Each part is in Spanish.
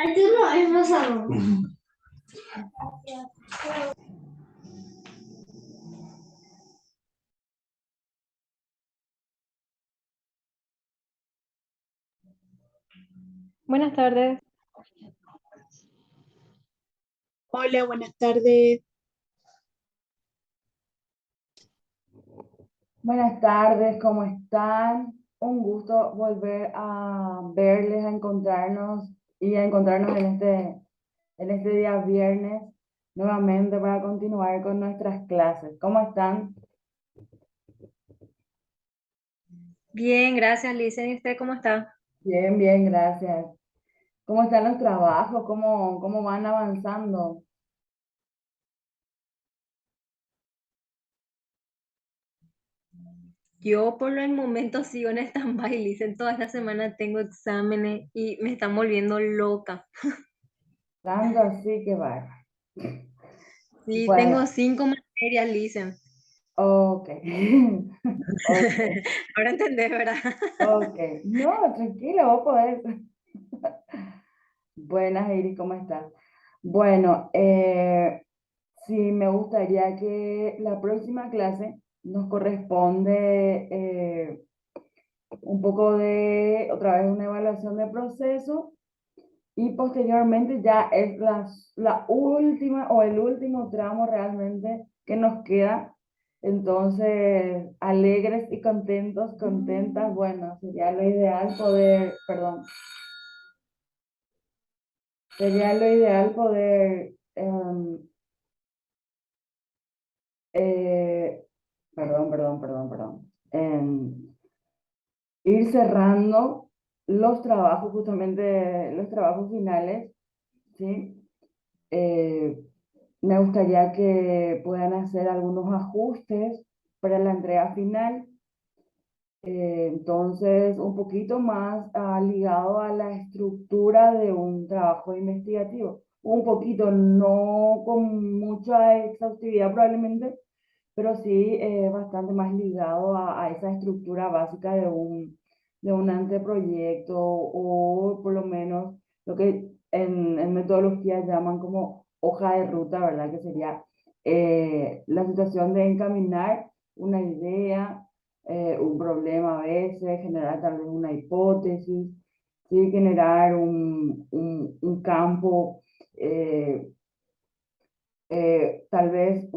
Tú no es pasado. Buenas tardes. Hola, buenas tardes. Buenas tardes, ¿cómo están? Un gusto volver a verles, a encontrarnos y a encontrarnos en este día viernes nuevamente para continuar con nuestras clases. ¿Cómo están? Bien, gracias, Licen. ¿Y usted cómo está? Bien, bien, gracias. ¿Cómo están los trabajos? ¿Cómo van avanzando? Yo por el momento sigo en stand-by, Licen. Toda esta semana tengo exámenes y me están volviendo loca. Tanto así que va. Sí, tengo Bueno, 5 materias, Licen. ok. Ok, Ahora entendés, ¿verdad? ok. No, tranquilo, vos podés. Buenas, Iris, ¿cómo estás? Bueno, sí, me gustaría que la próxima clase nos corresponde un poco de, otra vez, una evaluación de proceso y posteriormente ya es la última o el último tramo realmente que nos queda. Entonces, alegres y contentos, contentas, bueno, sería lo ideal poder, perdón, sería lo ideal poder eh, perdón, ir cerrando los trabajos, justamente los trabajos finales, ¿sí? Eh, Me gustaría que puedan hacer algunos ajustes para la entrega final. Entonces, un poquito más ligado a la estructura de un trabajo investigativo. Un poquito, no con mucha exhaustividad probablemente, pero sí bastante más ligado a esa estructura básica de un anteproyecto o por lo menos lo que en metodología llaman como hoja de ruta, ¿verdad? Que sería la situación de encaminar una idea, un problema a veces, generar tal vez una hipótesis, ¿sí? Generar un campo, eh, tal vez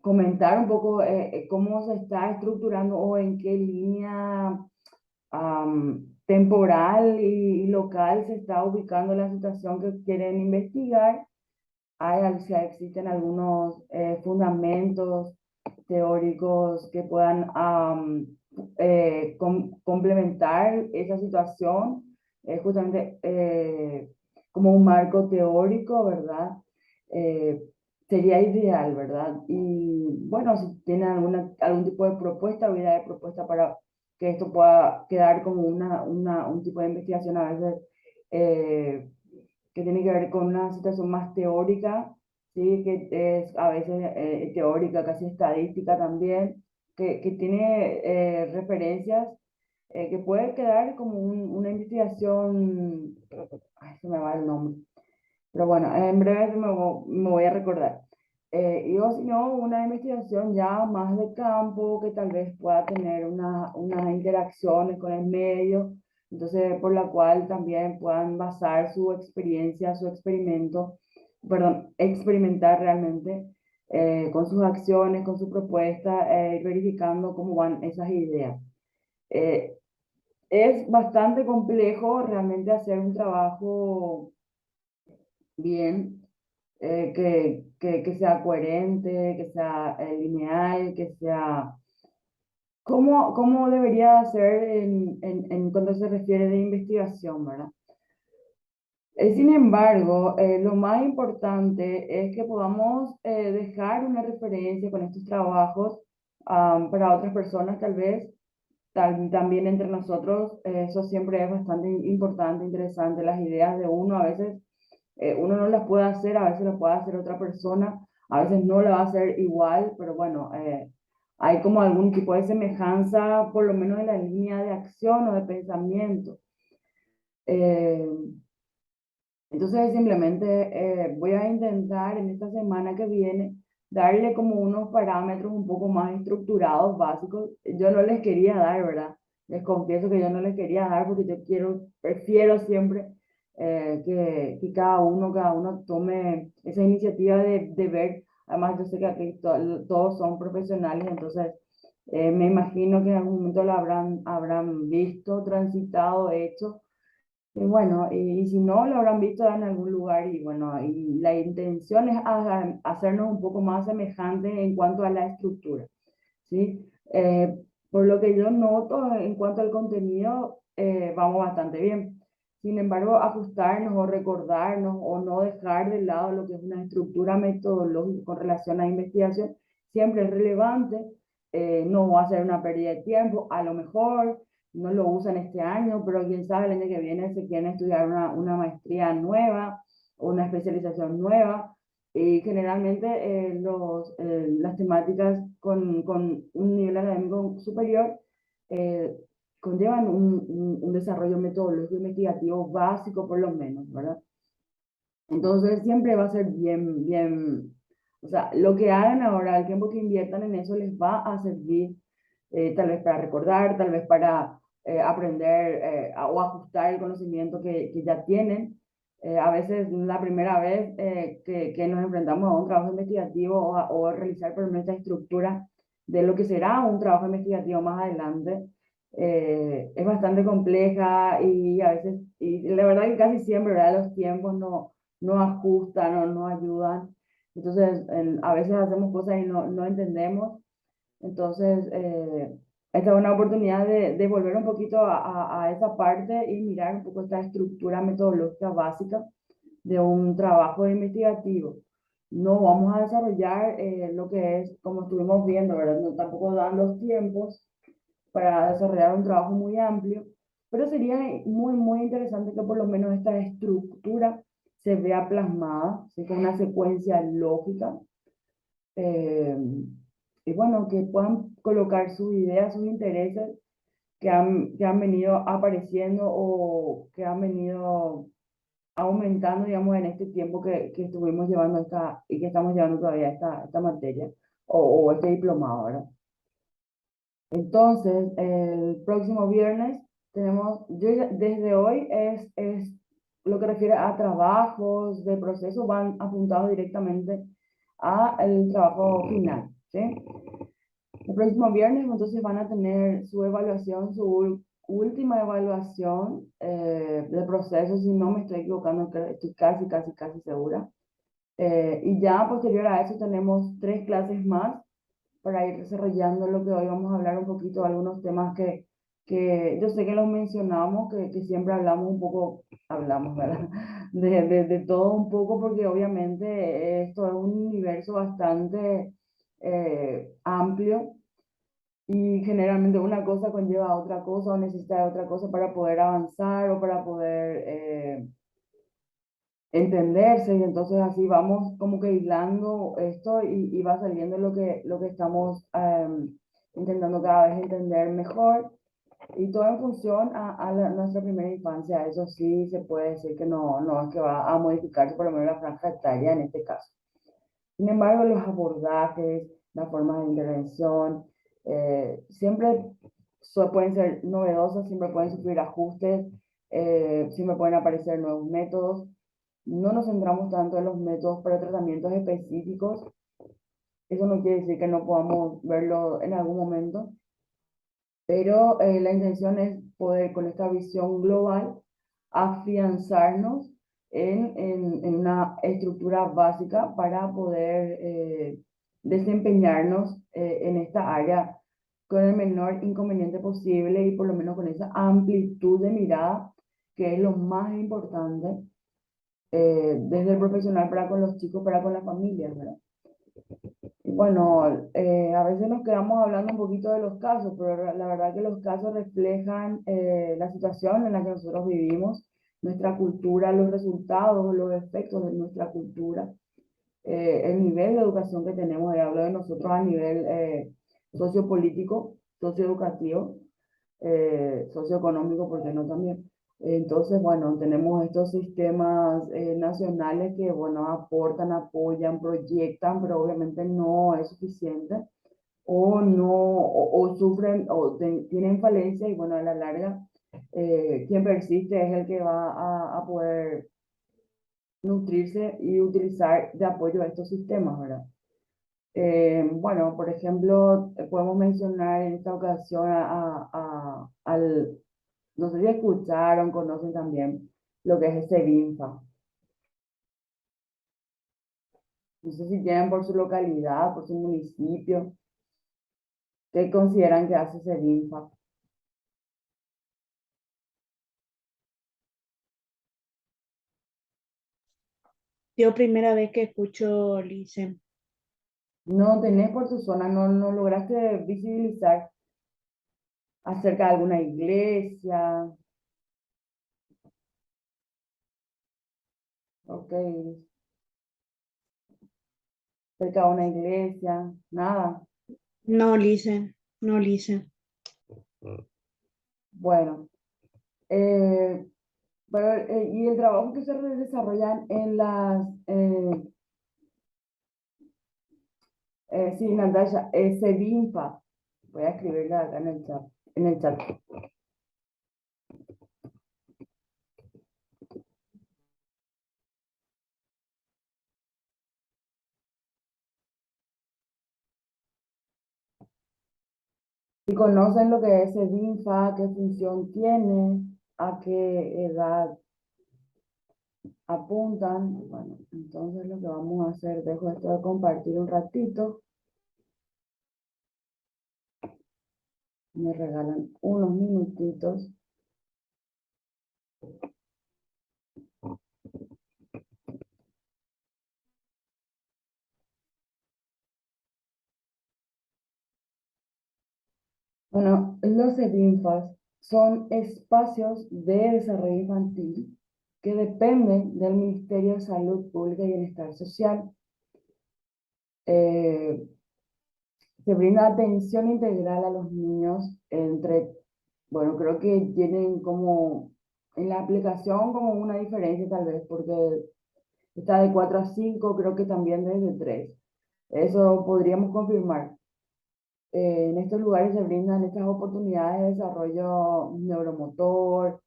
comentar un poco cómo se está estructurando o en qué línea temporal y local se está ubicando la situación que quieren investigar. Si existen algunos fundamentos teóricos que puedan complementar esa situación, justamente como un marco teórico, ¿verdad? Eh, Sería ideal, ¿verdad? Y bueno, si tienen algún tipo de propuesta o idea de propuesta para que esto pueda quedar como un tipo de investigación a veces eh, que tiene que ver con una situación más teórica, ¿sí? Que es a veces teórica, casi estadística también, que tiene referencias que puede quedar como una investigación, ay, se me va el nombre, pero bueno, en breve me voy a recordar. Y o si no, una investigación ya más de campo que tal vez pueda tener unas interacciones con el medio, entonces por la cual también puedan basar su experiencia, su experimento, perdón, experimentar realmente con sus acciones, con su propuesta, ir verificando cómo van esas ideas. Eh, es bastante complejo realmente hacer un trabajo bien, que sea coherente, que sea lineal, que sea... ¿Cómo debería ser en cuando se refiere de investigación, ¿verdad? Sin embargo, lo más importante es que podamos dejar una referencia con estos trabajos para otras personas, tal vez, también entre nosotros. Eso siempre es bastante importante, interesante. Las ideas de uno a veces uno no las puede hacer, a veces las puede hacer otra persona, a veces no la va a hacer igual, pero bueno, hay como algún tipo de semejanza, por lo menos en la línea de acción o de pensamiento. Eh, Entonces simplemente voy a intentar en esta semana que viene darle como unos parámetros un poco más estructurados, básicos. Yo no les quería dar, ¿verdad? Les confieso que yo no les quería dar porque yo prefiero siempre que cada uno tome esa iniciativa de ver. Además, yo sé que aquí todos son profesionales, entonces me imagino que en algún momento lo habrán visto, transitado, hecho. Y bueno, y si no, lo habrán visto en algún lugar y bueno, y la intención es hacernos un poco más semejantes en cuanto a la estructura, ¿sí? Por lo que yo noto en cuanto al contenido, vamos bastante bien. Sin embargo, ajustarnos o recordarnos o no dejar de lado lo que es una estructura metodológica con relación a investigación siempre es relevante. No va a ser una pérdida de tiempo. A lo mejor no lo usan este año, pero quién sabe, el año que viene se quieren estudiar una maestría nueva o una especialización nueva. Y generalmente las temáticas con un nivel académico superior eh, conllevan un desarrollo metodológico investigativo básico por lo menos, ¿verdad? Entonces siempre va a ser bien, o sea, lo que hagan ahora, el tiempo que inviertan en eso les va a servir tal vez para recordar, tal vez para aprender o ajustar el conocimiento que ya tienen. A veces la primera vez que nos enfrentamos a un trabajo investigativo o a realizar por nuestra estructura de lo que será un trabajo investigativo más adelante, es bastante compleja y a veces, y la verdad que casi siempre, ¿verdad? Los tiempos no ajustan o no ayudan. Entonces, a veces hacemos cosas y no entendemos. Entonces, esta es una oportunidad de volver un poquito a esa parte y mirar un poco esta estructura metodológica básica de un trabajo investigativo. No vamos a desarrollar lo que es, como estuvimos viendo, ¿verdad? No, tampoco dan los tiempos para desarrollar un trabajo muy amplio, pero sería muy interesante que por lo menos esta estructura se vea plasmada, ¿sí? Con una secuencia lógica, eh, y bueno, que puedan colocar sus ideas, sus intereses que han venido apareciendo o que han venido aumentando, digamos, en este tiempo que estuvimos llevando y que estamos llevando todavía esta materia o este diplomado, ¿verdad? Entonces, el próximo viernes tenemos, desde hoy es lo que refiere a trabajos de proceso, van apuntados directamente al trabajo final, ¿sí? El próximo viernes entonces van a tener su evaluación, su última evaluación de proceso, si no me estoy equivocando, estoy casi segura. Y ya posterior a eso tenemos 3 clases más para ir desarrollando lo que hoy vamos a hablar un poquito, algunos temas que yo sé que los mencionamos, que siempre hablamos un poco, hablamos, ¿verdad? De todo un poco, porque obviamente esto es un universo bastante amplio y generalmente una cosa conlleva a otra cosa o necesita de otra cosa para poder avanzar o para poder entenderse y entonces así vamos como que hilando esto y va saliendo lo que estamos intentando cada vez entender mejor y todo en función nuestra primera infancia. Eso sí se puede decir que no es que va a modificarse por lo menos la franja etaria en este caso. Sin embargo, los abordajes, las formas de intervención, siempre pueden ser novedosas, siempre pueden sufrir ajustes, siempre pueden aparecer nuevos métodos. No nos centramos tanto en los métodos para tratamientos específicos. Eso no quiere decir que no podamos verlo en algún momento, pero la intención es poder con esta visión global afianzarnos en una estructura básica para poder desempeñarnos en esta área con el menor inconveniente posible y por lo menos con esa amplitud de mirada que es lo más importante desde el profesional para con los chicos, para con las familias, ¿verdad? Y bueno, a veces nos quedamos hablando un poquito de los casos, pero la verdad que los casos reflejan la situación en la que nosotros vivimos, nuestra cultura, los resultados, los efectos de nuestra cultura, el nivel de educación que tenemos, y hablo de nosotros a nivel sociopolítico, socioeducativo, socioeconómico, ¿por qué no también? Entonces, bueno, tenemos estos sistemas nacionales que, bueno, aportan, apoyan, proyectan, pero obviamente no es suficiente o no, o sufren o tienen falencia y, bueno, a la larga, quien persiste es el que va a poder nutrirse y utilizar de apoyo a estos sistemas, ¿verdad? Bueno, por ejemplo, podemos mencionar en esta ocasión al, no sé si escucharon, conocen también lo que es ese BINFA. No sé si tienen por su localidad, por su municipio, ¿qué consideran que hace ese BINFA? Yo primera vez que escucho Lice. No tenés por tu zona, no lograste visibilizar acerca de alguna iglesia, ok, cerca de una iglesia, nada. No, Lice, no, Lice. Bueno, eh, pero, y el trabajo que se desarrollan en sí, Natasha, ese BINFA, voy a escribirla acá en el chat. Si conocen lo que es ese BINFA, qué función tiene, a qué edad apuntan, bueno, entonces lo que vamos a hacer, dejo esto de compartir un ratito, me regalan unos minutitos. Bueno, los EDINFAS son espacios de desarrollo infantil que dependen del Ministerio de Salud Pública y Bienestar Social. Eh, Se brinda atención integral a los niños entre, bueno, creo que tienen como en la aplicación como una diferencia tal vez, porque está de 4 a 5, creo que también desde 3. Eso podríamos confirmar. En estos lugares se brindan estas oportunidades de desarrollo neuromotor,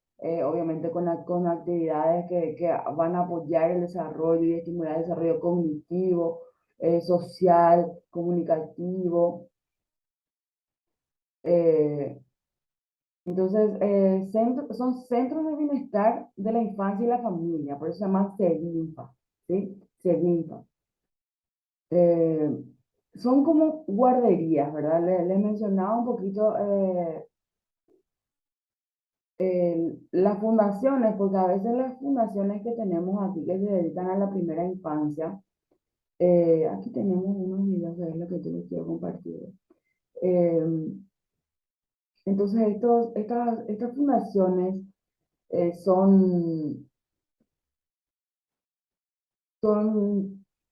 obviamente con actividades que van a apoyar el desarrollo y estimular el desarrollo cognitivo, social, comunicativo. Eh, entonces, son centros de bienestar de la infancia y la familia, por eso se llama CEBINFA, ¿sí? CEBINFA. Eh, Son como guarderías, ¿verdad? Les mencionaba un poquito las fundaciones, porque a veces las fundaciones que tenemos aquí que se dedican a la primera infancia, aquí tenemos unos videos de lo que yo les quiero compartir. Eh, entonces, estas fundaciones son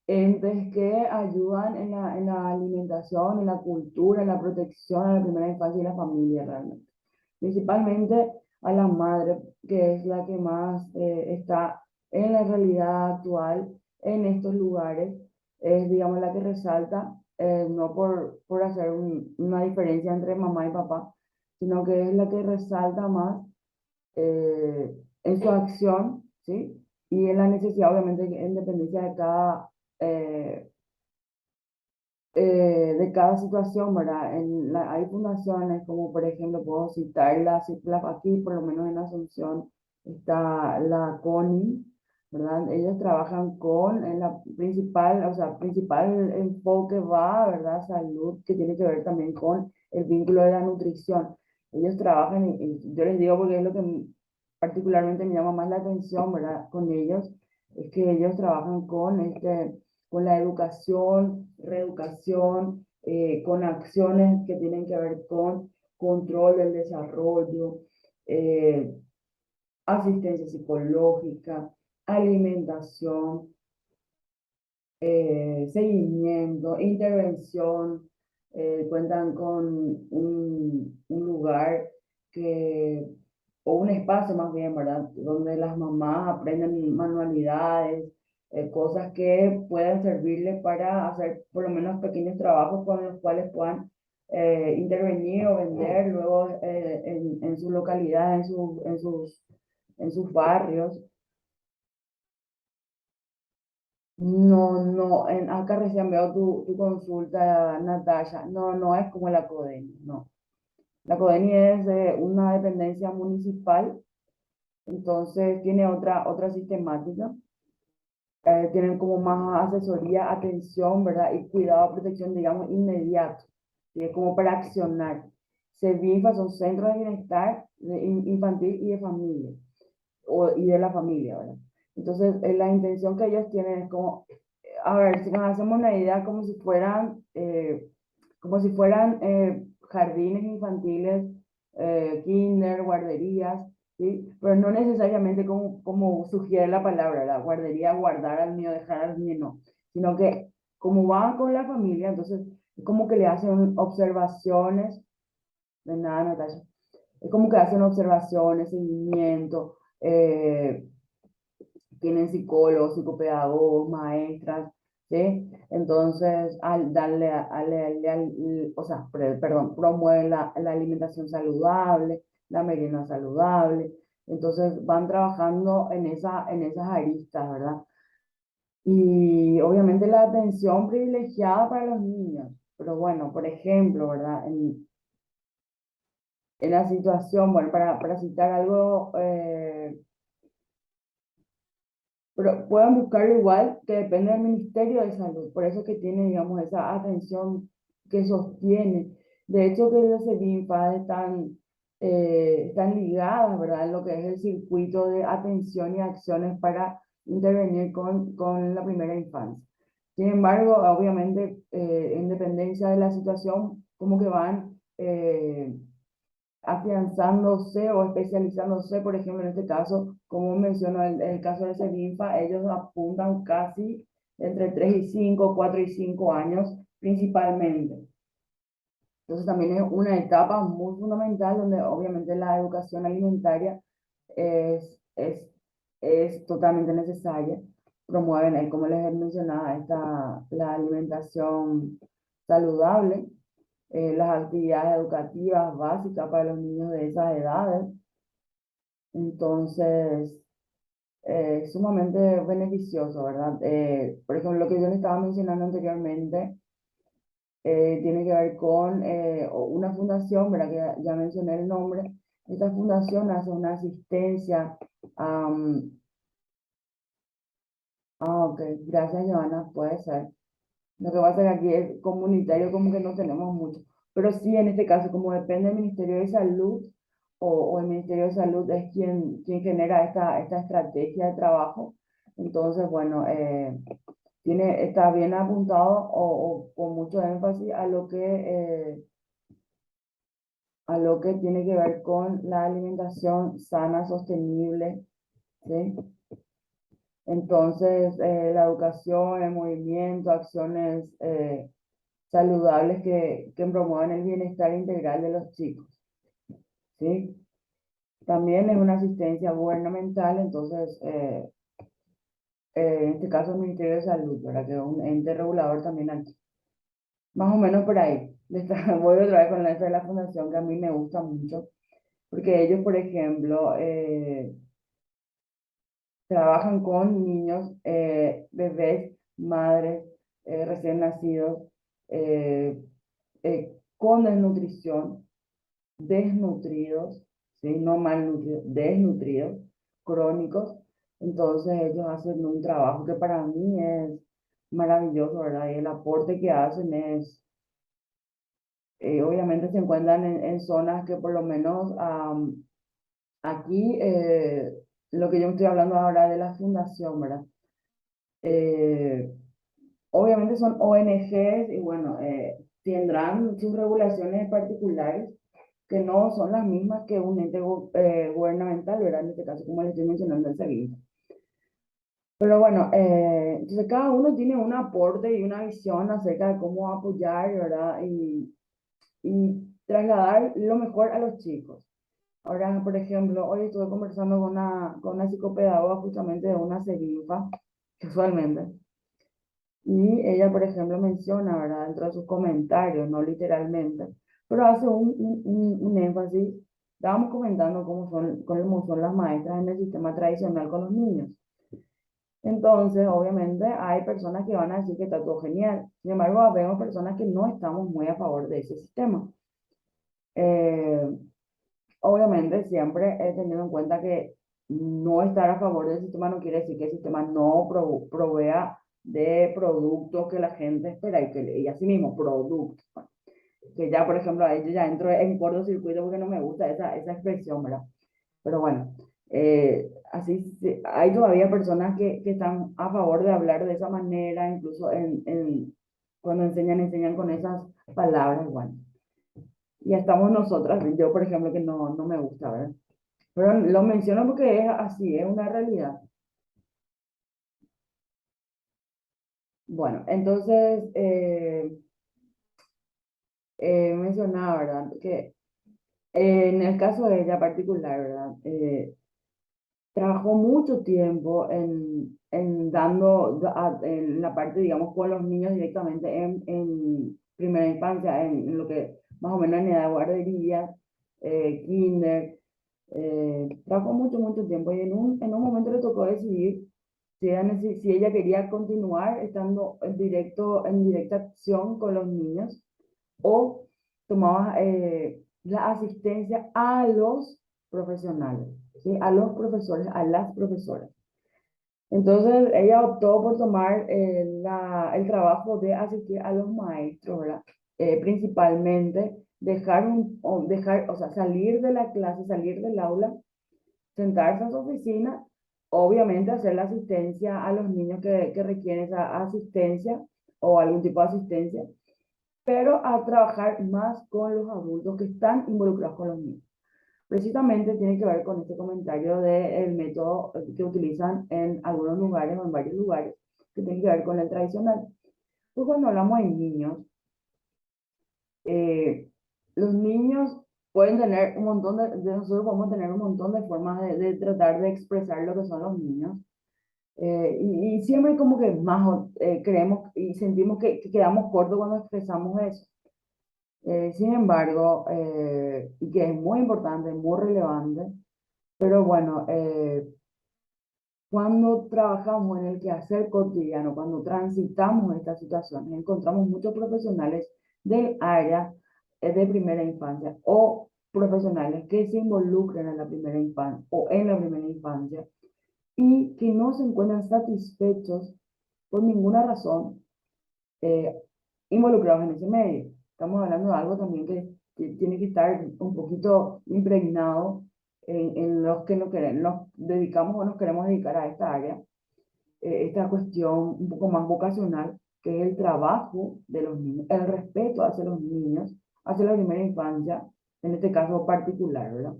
entes que ayudan en la alimentación, en la cultura, en la protección a la primera infancia y la familia realmente. Principalmente a la madre, que es la que más está en la realidad actual en estos lugares, es, digamos, la que resalta, no por hacer una diferencia entre mamá y papá, sino que es la que resalta más en su acción, ¿sí? Y en la necesidad, obviamente, en dependencia eh, de cada situación, ¿verdad? Hay fundaciones como, por ejemplo, puedo citar aquí, por lo menos en Asunción, está la CONI, ¿verdad? Ellos trabajan en la principal, o sea, principal enfoque va, ¿verdad? Salud, que tiene que ver también con el vínculo de la nutrición. Ellos trabajan, y yo les digo porque es lo que particularmente me llama más la atención, ¿verdad? Con ellos, es que ellos trabajan con la educación, reeducación, con acciones que tienen que ver con control del desarrollo, eh, asistencia psicológica, alimentación, seguimiento, intervención. Cuentan con un lugar que o un espacio más bien, ¿verdad? Donde las mamás aprenden manualidades, cosas que puedan servirles para hacer por lo menos pequeños trabajos con los cuales puedan intervenir o vender luego en su localidad, en sus barrios. No, no, acá recién veo tu consulta, Natasha. No, no es como la CODENI, no. La CODENI es una dependencia municipal, entonces tiene otra sistemática. Tienen como más asesoría, atención, ¿verdad? Y cuidado, protección, digamos, inmediato, ¿sí? Como para accionar. CEBINFA son centros de bienestar infantil y de familia, y de la familia, ¿verdad? Entonces, la intención que ellos tienen es como, a ver, si nos hacemos una idea como si fueran jardines infantiles, kinder, guarderías, ¿sí? Pero no necesariamente como sugiere la palabra, la guardería, guardar al niño, dejar al niño, no, sino que como van con la familia, entonces es como que le hacen observaciones, de nada, Natasha, es como que hacen observaciones, seguimiento, tienen psicólogos, psicopedagogos, maestras, ¿sí? Entonces, al darle, o sea, perdón, promueven la alimentación saludable, la merienda saludable, entonces van trabajando en esas aristas, ¿verdad? Y obviamente la atención privilegiada para los niños, pero bueno, por ejemplo, ¿verdad? En la situación, bueno, para citar algo pero puedan buscarlo igual, que depende del Ministerio de Salud, por eso que tiene, digamos, esa atención que sostiene. De hecho, que los CEBINFAS están ligadas, ¿verdad?, en lo que es el circuito de atención y acciones para intervenir con la primera infancia. Sin embargo, obviamente, en dependencia de la situación, como que van afianzándose o especializándose, por ejemplo, en este caso, como menciono el caso de CEBINFA, ellos apuntan casi entre 3 y 5, 4 y 5 años principalmente. Entonces también es una etapa muy fundamental donde obviamente la educación alimentaria es, es, es totalmente necesaria. Promueven, como les he mencionado, la alimentación saludable, las actividades educativas básicas para los niños de esas edades. Entonces, es sumamente beneficioso, ¿verdad? Por ejemplo, lo que yo le estaba mencionando anteriormente tiene que ver con una fundación, ¿verdad? Que ya mencioné el nombre. Esta fundación hace una asistencia. Ok, gracias, Joana, puede ser. Lo que pasa es que aquí es comunitario, como que no tenemos mucho. Pero sí, en este caso, como depende del Ministerio de Salud, o el Ministerio de Salud es quien genera esta estrategia de trabajo, entonces, bueno, está bien apuntado o con mucho énfasis a lo que tiene que ver con la alimentación sana, sostenible, ¿sí? Entonces, la educación, el movimiento, acciones saludables que promuevan el bienestar integral de los chicos, ¿sí? También es una asistencia gubernamental, entonces, en este caso el Ministerio de Salud, ¿verdad? Que es un ente regulador también aquí. Más o menos por ahí. Voy otra vez con la de la fundación que a mí me gusta mucho, porque ellos, por ejemplo, trabajan con niños, bebés, madres, recién nacidos, eh, con desnutrición, desnutridos, ¿sí? No malnutridos, desnutridos, crónicos. Entonces ellos hacen un trabajo que para mí es maravilloso, ¿verdad? Y el aporte que hacen obviamente se encuentran en zonas que por lo menos aquí, lo que yo estoy hablando ahora de la fundación, ¿verdad? Eh, Obviamente son ONGs y bueno, tendrán sus regulaciones particulares que no son las mismas que un ente gubernamental, ¿verdad? En este caso, como les estoy mencionando, el servicio. Pero bueno, entonces cada uno tiene un aporte y una visión acerca de cómo apoyar, ¿verdad? Y trasladar lo mejor a los chicos. Ahora, por ejemplo, hoy estuve conversando con una psicopedagoga justamente de una serinfa, casualmente, y ella, por ejemplo, menciona, ¿verdad? Dentro de sus comentarios, no literalmente, pero hace un énfasis. Estábamos comentando cómo son las maestras en el sistema tradicional con los niños. Entonces, obviamente, hay personas que van a decir que está todo genial. Sin embargo, vemos personas que no estamos muy a favor de ese sistema. Eh, Obviamente, siempre he tenido en cuenta que no estar a favor del sistema no quiere decir que el sistema no provea de productos que la gente espera y así mismo, productos. Que ya, por ejemplo, ahí yo ya entro en cortocircuito porque no me gusta esa expresión, ¿verdad? Pero bueno, hay todavía personas que están a favor de hablar de esa manera, incluso cuando enseñan con esas palabras, bueno. Y estamos nosotras, yo por ejemplo, que no me gusta, ¿verdad? Pero lo menciono porque es así, es una realidad. Bueno, entonces mencionaba, ¿verdad? Que en el caso de ella particular, ¿verdad? Trabajó mucho tiempo en la parte, digamos, con los niños directamente en primera infancia, en lo que más o menos en edad de guardería, kinder. Trabajó mucho tiempo y en un momento le tocó decidir si ella quería continuar estando en directa acción con los niños o tomaba la asistencia a los profesionales, ¿sí? A los profesores, a las profesoras. Entonces ella optó por tomar el trabajo de asistir a los maestros, ¿verdad? Principalmente o sea, salir de la clase, salir del aula, sentarse en su oficina, obviamente hacer la asistencia a los niños que requieren esa asistencia o algún tipo de asistencia, pero a trabajar más con los adultos que están involucrados con los niños. Precisamente tiene que ver con este comentario del método que utilizan en algunos lugares o en varios lugares, que tiene que ver con el tradicional. Pues cuando hablamos de niños, eh, los niños pueden tener un montón nosotros podemos tener un montón de formas de tratar de expresar lo que son los niños. Y siempre como que más creemos y sentimos que quedamos cortos cuando expresamos eso. Sin embargo, y que es muy importante, muy relevante, pero bueno, cuando trabajamos en el quehacer cotidiano, cuando transitamos estas situaciones, encontramos muchos profesionales del área de primera infancia o profesionales que se involucran en la primera infancia o en la primera infancia y que no se encuentran satisfechos por ninguna razón eh, involucrados en ese medio. Estamos hablando de algo también que tiene que estar un poquito impregnado en los que nos dedicamos o nos queremos dedicar a esta área, esta cuestión un poco más vocacional, que es el trabajo de los niños, el respeto hacia los niños, hacia la primera infancia, en este caso particular, ¿verdad?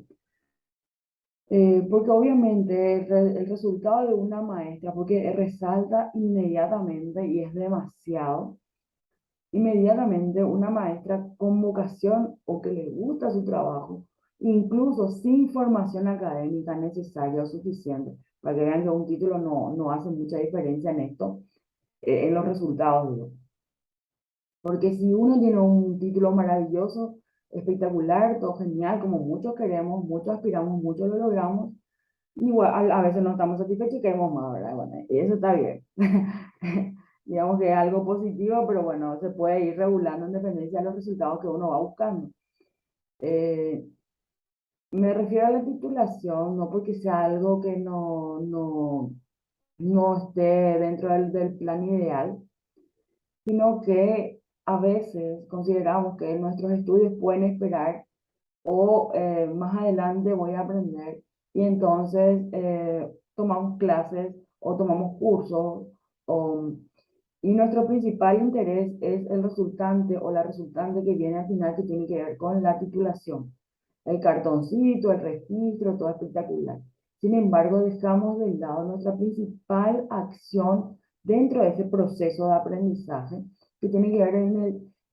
Porque obviamente el resultado de una maestra, porque resalta inmediatamente y es demasiado, inmediatamente una maestra con vocación o que le gusta su trabajo, incluso sin formación académica necesaria o suficiente, para que vean que un título no hace mucha diferencia en esto, en los resultados, digo. Porque si uno tiene un título maravilloso, espectacular, todo genial, como muchos queremos, muchos aspiramos, muchos lo logramos, igual a veces no estamos satisfechos y queremos más, ¿verdad? Bueno, y eso está bien. Digamos que es algo positivo, pero bueno, se puede ir regulando en dependencia de los resultados que uno va buscando. Eh, Me refiero a la titulación, no porque sea algo que no esté dentro del plan ideal, sino que a veces consideramos que nuestros estudios pueden esperar o más adelante voy a aprender y entonces tomamos clases o tomamos cursos o, y nuestro principal interés es el resultante o la resultante que viene al final que tiene que ver con la titulación. El cartoncito, el registro, todo espectacular. Sin embargo, dejamos de lado nuestra principal acción dentro de ese proceso de aprendizaje que tiene que ver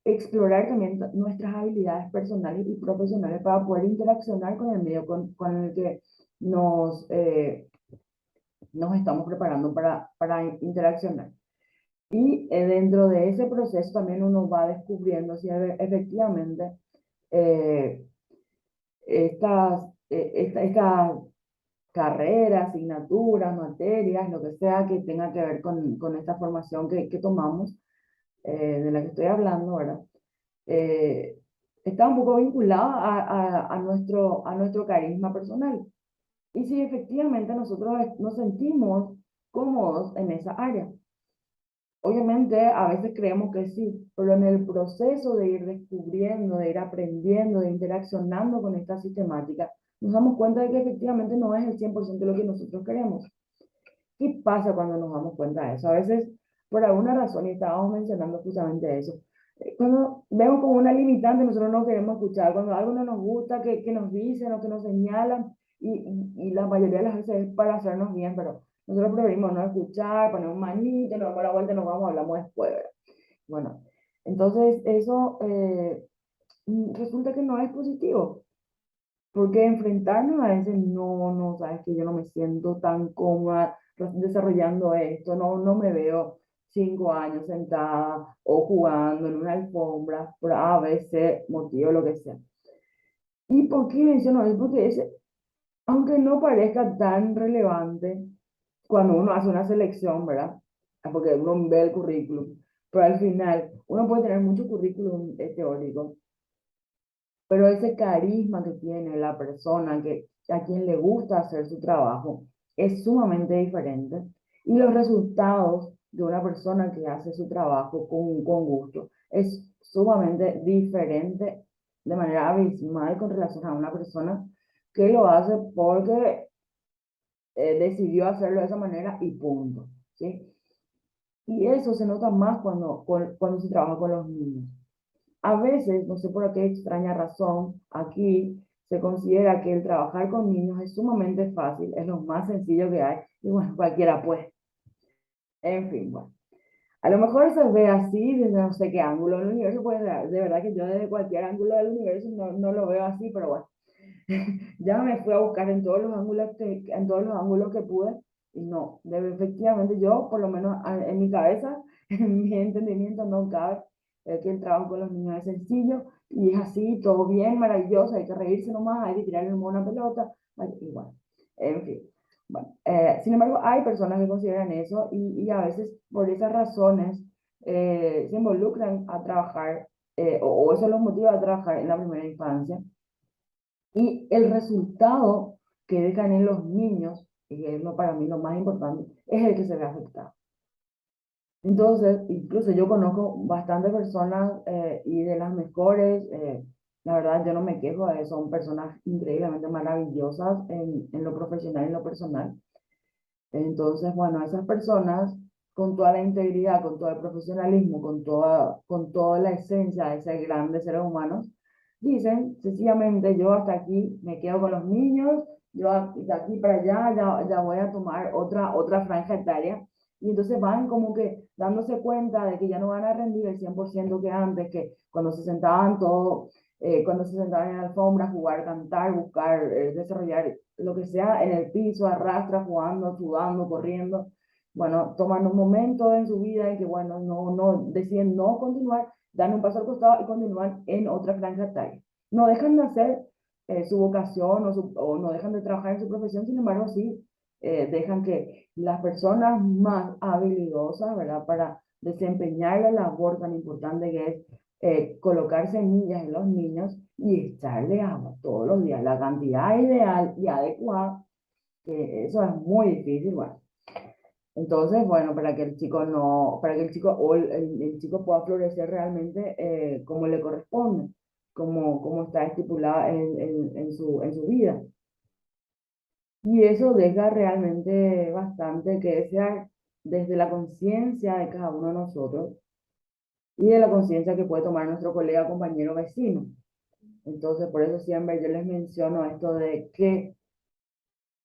explorar también nuestras habilidades personales y profesionales para poder interaccionar con el medio con el que nos estamos preparando para interaccionar. Y dentro de ese proceso también uno va descubriendo si efectivamente eh, estas carreras, asignaturas, materias, lo que sea que tenga que ver con esta formación que tomamos, de la que estoy hablando, ¿verdad? Eh, Está un poco vinculada a nuestro carisma personal. Y si efectivamente nosotros nos sentimos cómodos en esa área. Obviamente, a veces creemos que sí, pero en el proceso de ir descubriendo, de ir aprendiendo, de interaccionando con esta sistemática, nos damos cuenta de que efectivamente no es el 100% lo que nosotros queremos. ¿Qué pasa cuando nos damos cuenta de eso? A veces, por alguna razón, y estábamos mencionando justamente eso, cuando vemos como una limitante, nosotros no queremos escuchar, cuando algo no nos gusta, que nos dicen o que nos señalan, y la mayoría de las veces es para hacernos bien, pero nosotros preferimos no escuchar, poner un manito, nos damos la vuelta y nos vamos, hablamos después, ¿verdad? Bueno, entonces eso resulta que no es positivo, porque enfrentarnos a ese no, no, sabes que yo no me siento tan cómoda desarrollando esto, no me veo 5 años sentada o jugando en una alfombra por A, B, C, motivo, lo que sea. ¿Y por qué menciono eso? Porque aunque no parezca tan relevante cuando uno hace una selección, ¿verdad? Porque uno ve el currículum, pero al final uno puede tener mucho currículum teórico, pero ese carisma que tiene la persona, a quien le gusta hacer su trabajo, es sumamente diferente. Y los resultados de una persona que hace su trabajo con gusto es sumamente diferente de manera abismal con relación a una persona que lo hace porque decidió hacerlo de esa manera y punto, ¿sí? Y eso se nota más cuando se trabaja con los niños. A veces, no sé por qué extraña razón, aquí se considera que el trabajar con niños es sumamente fácil, es lo más sencillo que hay, y bueno, cualquiera puede. En fin, bueno. A lo mejor se ve así desde no sé qué ángulo del universo, pues de verdad que yo desde cualquier ángulo del universo no lo veo así, pero bueno. Ya me fui a buscar en todos los ángulos que pude, y no, efectivamente yo, por lo menos en mi cabeza, en mi entendimiento, no cabe que el trabajo con los niños es sencillo y es así, todo bien, maravilloso, hay que reírse nomás, hay que tirarle una pelota, y bueno, en fin. Bueno, sin embargo, hay personas que consideran eso y a veces por esas razones se involucran a trabajar, o eso los motiva a trabajar en la primera infancia. Y el resultado que dejan en los niños, y es para mí lo más importante, es el que se ve afectado. Entonces, incluso yo conozco bastantes personas y de las mejores, la verdad yo no me quejo, son personas increíblemente maravillosas en lo profesional y en lo personal. Entonces, bueno, esas personas con toda la integridad, con todo el profesionalismo, con toda la esencia de ser grandes seres humanos, dicen sencillamente, yo hasta aquí me quedo con los niños, yo de aquí para allá ya voy a tomar otra franja etaria. Y entonces van como que dándose cuenta de que ya no van a rendir el 100% que antes, que cuando se sentaban todos, cuando se sentaban en la alfombra, jugar, cantar, buscar, desarrollar lo que sea en el piso, arrastra, jugando, sudando, corriendo. Bueno, toman un momento en su vida en que, bueno, deciden no continuar, dan un paso al costado y continúan en otra franja etaria. No dejan de hacer su vocación o no dejan de trabajar en su profesión, sin embargo, sí dejan que las personas más habilidosas, ¿verdad? Para desempeñar la labor tan importante que es colocar semillas en los niños y echarle agua todos los días, la cantidad ideal y adecuada, que eso es muy difícil, bueno. Entonces, bueno, para que el chico o el chico pueda florecer realmente como le corresponde, como está estipulado en su vida. Y eso deja realmente bastante que desear desde la conciencia de cada uno de nosotros y de la conciencia que puede tomar nuestro colega, compañero, vecino. Entonces, por eso siempre yo les menciono esto de que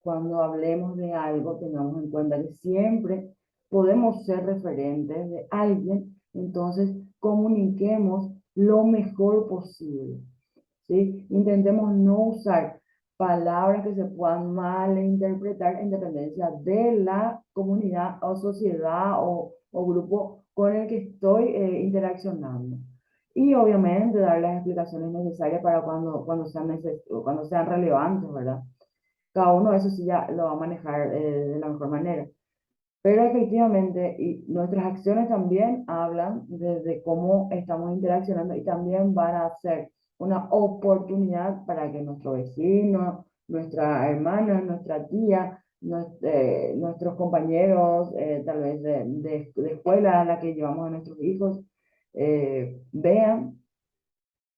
cuando hablemos de algo tengamos en cuenta que siempre podemos ser referentes de alguien, entonces comuniquemos lo mejor posible, ¿sí? Intentemos no usar palabras que se puedan malinterpretar en dependencia de la comunidad o sociedad o grupo con el que estoy interaccionando. Y obviamente dar las explicaciones necesarias para cuando sean relevantes, ¿verdad? Cada uno eso sí ya lo va a manejar de la mejor manera. Pero efectivamente, y nuestras acciones también hablan de cómo estamos interaccionando y también van a ser una oportunidad para que nuestro vecino, nuestra hermana, nuestra tía, nuestros compañeros, tal vez de escuela a la que llevamos a nuestros hijos, vean,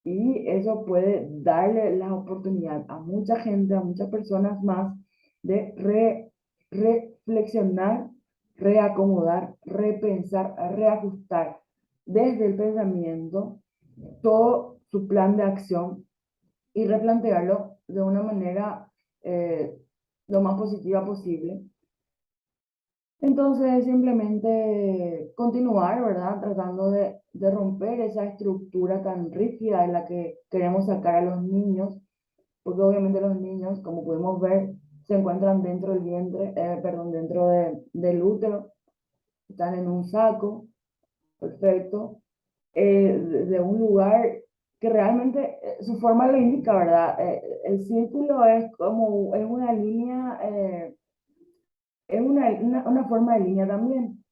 y eso puede darle la oportunidad a mucha gente, a muchas personas más, de reflexionar, reacomodar, repensar, reajustar desde el pensamiento todo su plan de acción y replantearlo de una manera lo más positiva posible. Entonces, simplemente continuar, ¿verdad? Tratando de romper esa estructura tan rígida en la que queremos sacar a los niños, porque obviamente los niños, como pudimos ver, se encuentran dentro del vientre, perdón, dentro del útero, están en un saco, perfecto, de un lugar que realmente su forma lo indica, ¿verdad? El círculo es como, es una línea, es una forma de línea también.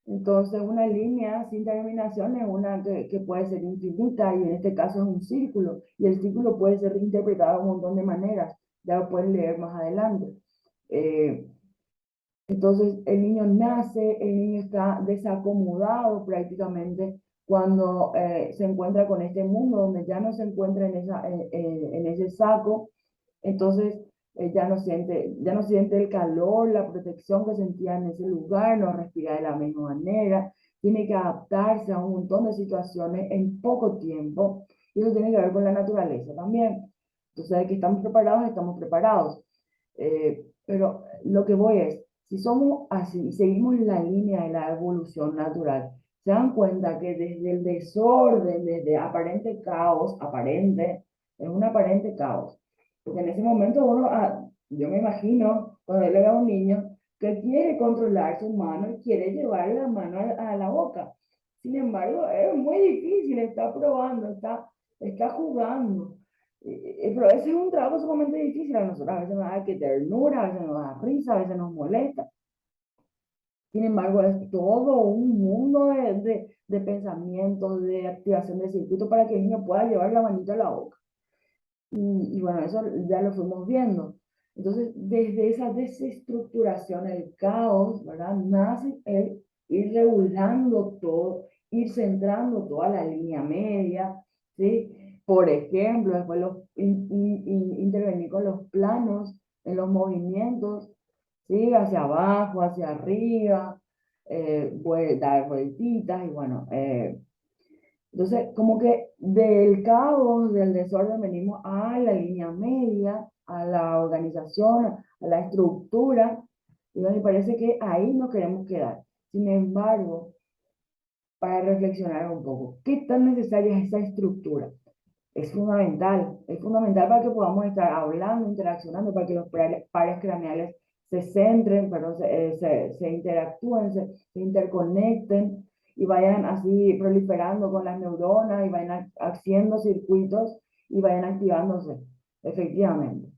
Entonces, una línea sin terminación es una que puede ser infinita y en este caso es un círculo. Y el círculo puede ser interpretado de un montón de maneras. Ya lo pueden leer más adelante. Eh, entonces, el niño nace, el niño está desacomodado prácticamente cuando se encuentra con este mundo donde ya no se encuentra en ese saco. Entonces, ya no siente el calor, la protección que sentía en ese lugar, no respira de la misma manera, tiene que adaptarse a un montón de situaciones en poco tiempo, y eso tiene que ver con la naturaleza también. Entonces, de que estamos preparados, estamos preparados. Pero lo que voy es, si somos así y seguimos la línea de la evolución natural, se dan cuenta que desde el desorden, desde aparente caos, aparente, es un aparente caos, porque en ese momento uno, yo me imagino, cuando él era un niño, que quiere controlar su mano y quiere llevar la mano a la boca. Sin embargo, es muy difícil, está probando, está jugando. Pero ese es un trabajo sumamente difícil. A nosotros a veces nos da que ternura, a veces nos da risa, a veces nos molesta. Sin embargo, es todo un mundo de pensamientos, de activación de circuito para que el niño pueda llevar la manita a la boca. Y bueno, eso ya lo fuimos viendo. Entonces, desde esa desestructuración, el caos, ¿verdad? Nace el ir regulando todo, ir centrando toda la línea media, ¿sí? Por ejemplo, después intervenir con los planos en los movimientos, ¿sí? Hacia abajo, hacia arriba, dar vueltitas y bueno, entonces, como que del caos, del desorden, venimos a la línea media, a la organización, a la estructura, y me parece que ahí nos queremos quedar. Sin embargo, para reflexionar un poco, ¿qué tan necesaria es esa estructura? Es fundamental para que podamos estar hablando, interaccionando, para que los pares craneales se centren, perdón, se interactúen, se interconecten y vayan así proliferando con las neuronas y vayan haciendo circuitos y vayan activándose, efectivamente.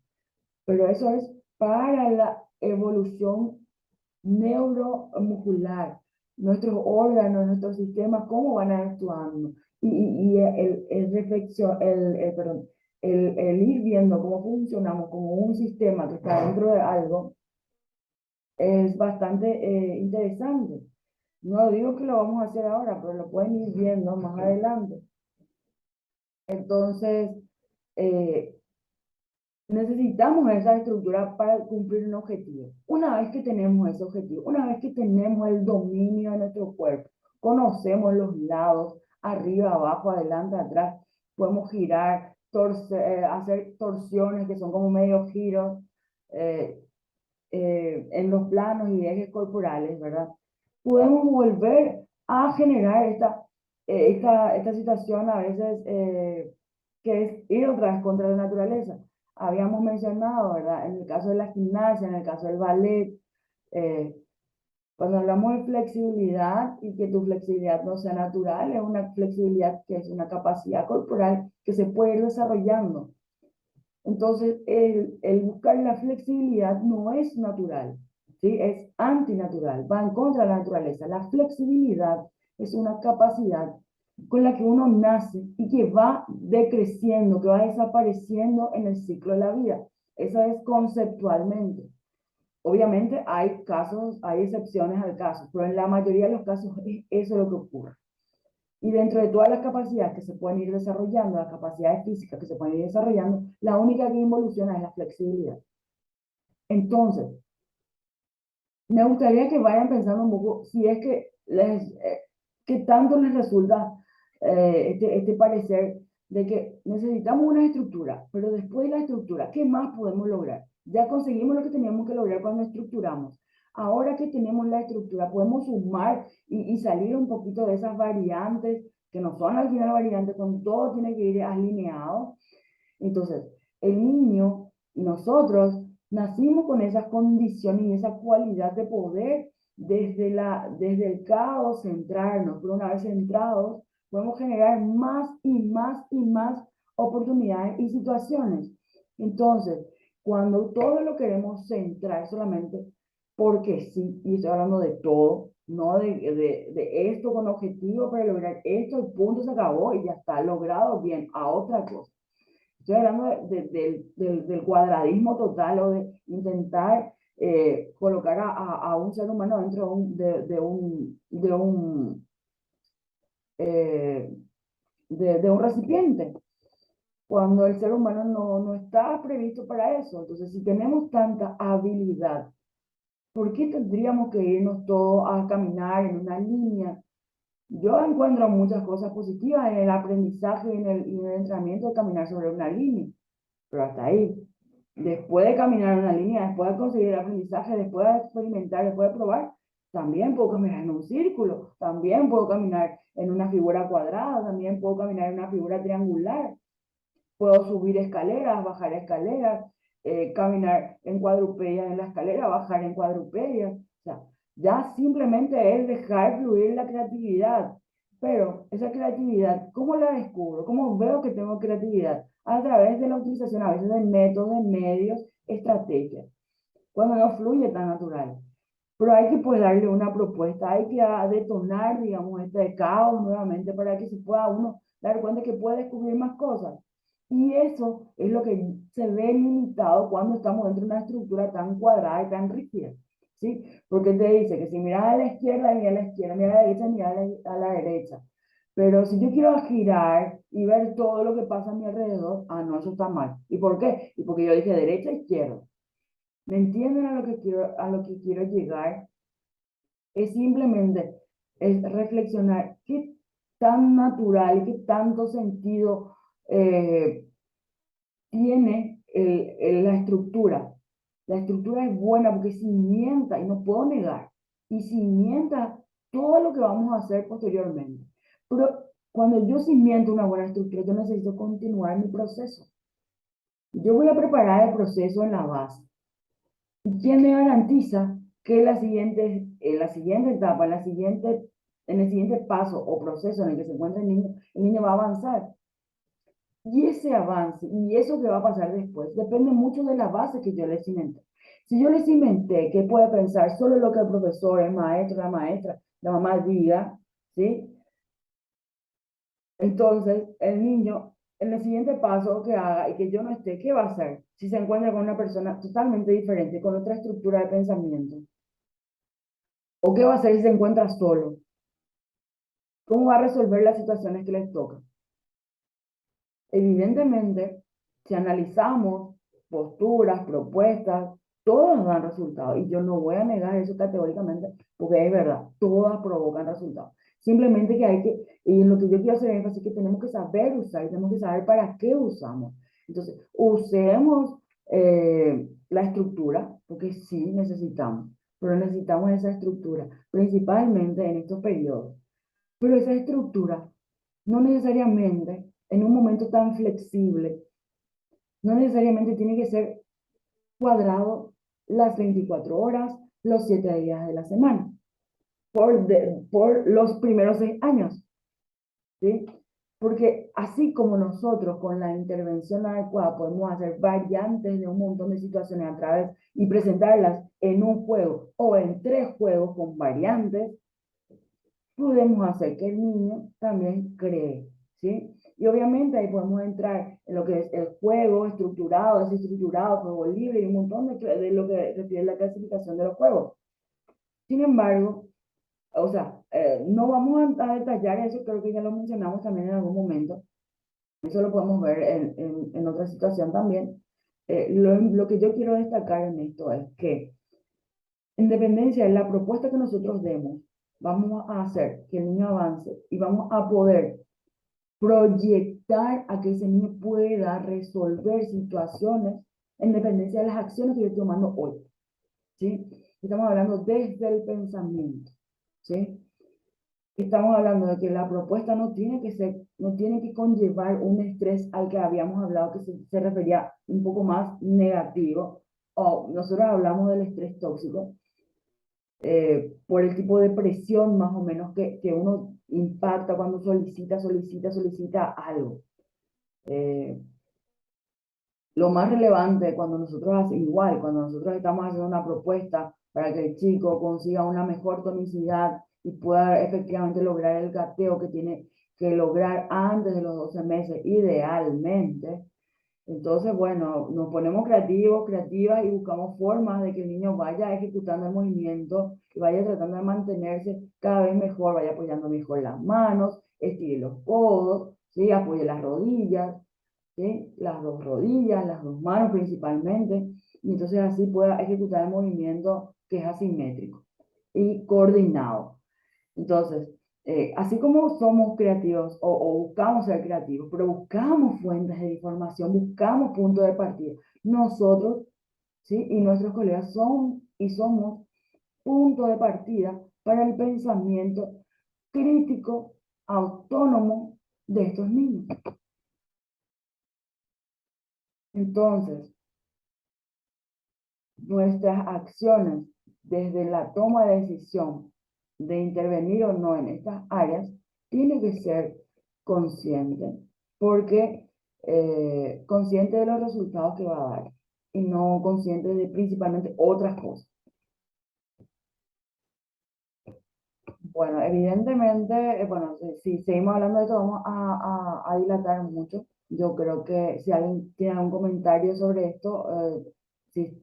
Pero eso es para la evolución neuromuscular, nuestros órganos, nuestros sistemas, cómo van actuando. Y reflexión, perdón, el ir viendo cómo funcionamos como un sistema que está dentro de algo es bastante interesante. No digo que lo vamos a hacer ahora, pero lo pueden ir viendo más adelante. Entonces, eh, necesitamos esa estructura para cumplir un objetivo. Una vez que tenemos ese objetivo, una vez que tenemos el dominio de nuestro cuerpo, conocemos los lados, arriba, abajo, adelante, atrás, podemos girar, hacer torsiones que son como medio giros eh, en los planos y ejes corporales, ¿verdad? Podemos volver a generar esta situación a veces que es ir otra vez contra la naturaleza. Habíamos mencionado, ¿verdad? En el caso de la gimnasia, en el caso del ballet, eh, cuando hablamos de flexibilidad y que tu flexibilidad no sea natural, es una flexibilidad que es una capacidad corporal que se puede ir desarrollando. Entonces, el buscar la flexibilidad no es natural, ¿sí? Es antinatural, va en contra de la naturaleza. La flexibilidad es una capacidad con la que uno nace y que va decreciendo, que va desapareciendo en el ciclo de la vida. Eso es conceptualmente. Obviamente hay casos, hay excepciones al caso, pero en la mayoría de los casos eso es lo que ocurre. Y dentro de todas las capacidades que se pueden ir desarrollando, las capacidades físicas que se pueden ir desarrollando, la única que involuciona es la flexibilidad. Entonces, me gustaría que vayan pensando un poco si es que que tanto les resulta este parecer de que necesitamos una estructura, pero después de la estructura, ¿qué más podemos lograr? Ya conseguimos lo que teníamos que lograr cuando estructuramos. Ahora que tenemos la estructura, podemos sumar y salir un poquito de esas variantes, que no son al final variantes, con todo tiene que ir alineado. Entonces, el niño y nosotros nacimos con esas condiciones y esa cualidad de poder desde el caos centrarnos, pero una vez centrados, podemos generar más y más y más oportunidades y situaciones. Entonces, cuando todo lo queremos centrar solamente porque sí, y estoy hablando de todo, no de esto con objetivo para lograr esto, el punto se acabó y ya está logrado, bien, a otra cosa. Estoy hablando del cuadradismo total o de intentar colocar a un ser humano dentro eh, de un recipiente, cuando el ser humano no está previsto para eso. Entonces, si tenemos tanta habilidad, ¿por qué tendríamos que irnos todos a caminar en una línea? Yo encuentro muchas cosas positivas en el aprendizaje y en el entrenamiento de caminar sobre una línea, pero hasta ahí. Después de caminar en una línea, después de conseguir el aprendizaje, después de experimentar, después de probar, también puedo caminar en un círculo, también puedo caminar en una figura cuadrada, también puedo caminar en una figura triangular, puedo subir escaleras, bajar escaleras, caminar en cuadrupedia en la escalera, bajar en cuadrupedia. O sea, ya simplemente es dejar fluir la creatividad. Pero esa creatividad, ¿cómo la descubro? ¿Cómo veo que tengo creatividad? A través de la utilización a veces de métodos, de medios, estrategias, cuando no fluye tan natural. Pero hay que pues darle una propuesta, hay que detonar, digamos, este caos nuevamente para que se pueda uno dar cuenta que puede descubrir más cosas. Y eso es lo que se ve limitado cuando estamos dentro de una estructura tan cuadrada y tan rígida, ¿sí? Porque te dice que si miras a la izquierda, mira a la izquierda, mira a la derecha, mira a la derecha. Pero si yo quiero girar y ver todo lo que pasa a mi alrededor, ah, no, eso está mal. ¿Y por qué? Y porque yo dije derecha, izquierda. ¿Me entienden a lo que quiero llegar? Es simplemente es reflexionar qué tan natural y qué tanto sentido tiene la estructura. La estructura es buena porque cimienta, y no puedo negar, y cimienta todo lo que vamos a hacer posteriormente. Pero cuando yo cimiento una buena estructura, yo necesito continuar mi proceso. Yo voy a preparar el proceso en la base. ¿Y quién me garantiza que en la siguiente etapa, en el siguiente paso o proceso en el que se encuentra el niño va a avanzar? Y ese avance y eso que va a pasar después depende mucho de la base que yo les cimenté. Si yo les cimenté que puede pensar solo lo que el profesor, el maestro, la maestra, la mamá diga, ¿sí? Entonces, el niño, en el siguiente paso que haga y que yo no esté, ¿qué va a hacer? Si se encuentra con una persona totalmente diferente, con otra estructura de pensamiento. ¿O qué va a hacer si se encuentra solo? ¿Cómo va a resolver las situaciones que les tocan? Evidentemente, si analizamos posturas, propuestas, todas dan resultados. Y yo no voy a negar eso categóricamente, porque es verdad, todas provocan resultados. Simplemente que hay que, y en lo que yo quiero hacer énfasis, que tenemos que saber usar, tenemos que saber para qué usamos. Entonces, usemos la estructura, porque sí necesitamos, pero necesitamos esa estructura, principalmente en estos periodos. Pero esa estructura no necesariamente en un momento tan flexible, no necesariamente tiene que ser cuadrado las 24 horas, los 7 días de la semana, por los primeros 6 años, ¿sí? Porque así como nosotros con la intervención adecuada podemos hacer variantes de un montón de situaciones a través y presentarlas en un juego o en 3 juegos con variantes, podemos hacer que el niño también cree, ¿sí? Y obviamente ahí podemos entrar en lo que es el juego estructurado, desestructurado, juego libre y un montón de lo que refiere a la clasificación de los juegos. Sin embargo, o sea, no vamos a detallar eso, creo que ya lo mencionamos también en algún momento. Eso lo podemos ver en otra situación también. Lo que yo quiero destacar en esto es que, en dependencia de la propuesta que nosotros demos, vamos a hacer que el niño avance y vamos a poder proyectar a que ese niño pueda resolver situaciones en dependencia de las acciones que yo estoy tomando hoy, ¿sí? Estamos hablando desde el pensamiento, ¿sí? Estamos hablando de que la propuesta no tiene que ser, no tiene que conllevar un estrés al que habíamos hablado, que se refería un poco más negativo, o nosotros hablamos del estrés tóxico, por el tipo de presión más o menos que uno impacta cuando solicita algo. Lo más relevante cuando nosotros igual, cuando nosotros estamos haciendo una propuesta para que el chico consiga una mejor tonicidad y pueda efectivamente lograr el gateo que tiene que lograr antes de los 12 meses, idealmente. Entonces, bueno, nos ponemos creativos, creativas y buscamos formas de que el niño vaya ejecutando el movimiento y vaya tratando de mantenerse cada vez mejor, vaya apoyando mejor las manos, estire los codos, ¿sí? Apoye las rodillas, ¿sí? Las dos rodillas, las dos manos principalmente, y entonces así pueda ejecutar el movimiento que es asimétrico y coordinado. Entonces, así como somos creativos o buscamos ser creativos, pero buscamos fuentes de información, buscamos puntos de partida, nosotros, ¿sí? Y nuestros colegas son y somos punto de partida para el pensamiento crítico, autónomo de estos niños. Entonces, nuestras acciones desde la toma de decisión de intervenir o no en estas áreas tiene que ser consciente, porque consciente de los resultados que va a dar y no consciente de principalmente otras cosas. Bueno, evidentemente, bueno, si seguimos hablando de esto, vamos a dilatar mucho. Yo creo que si alguien tiene algún comentario sobre esto, si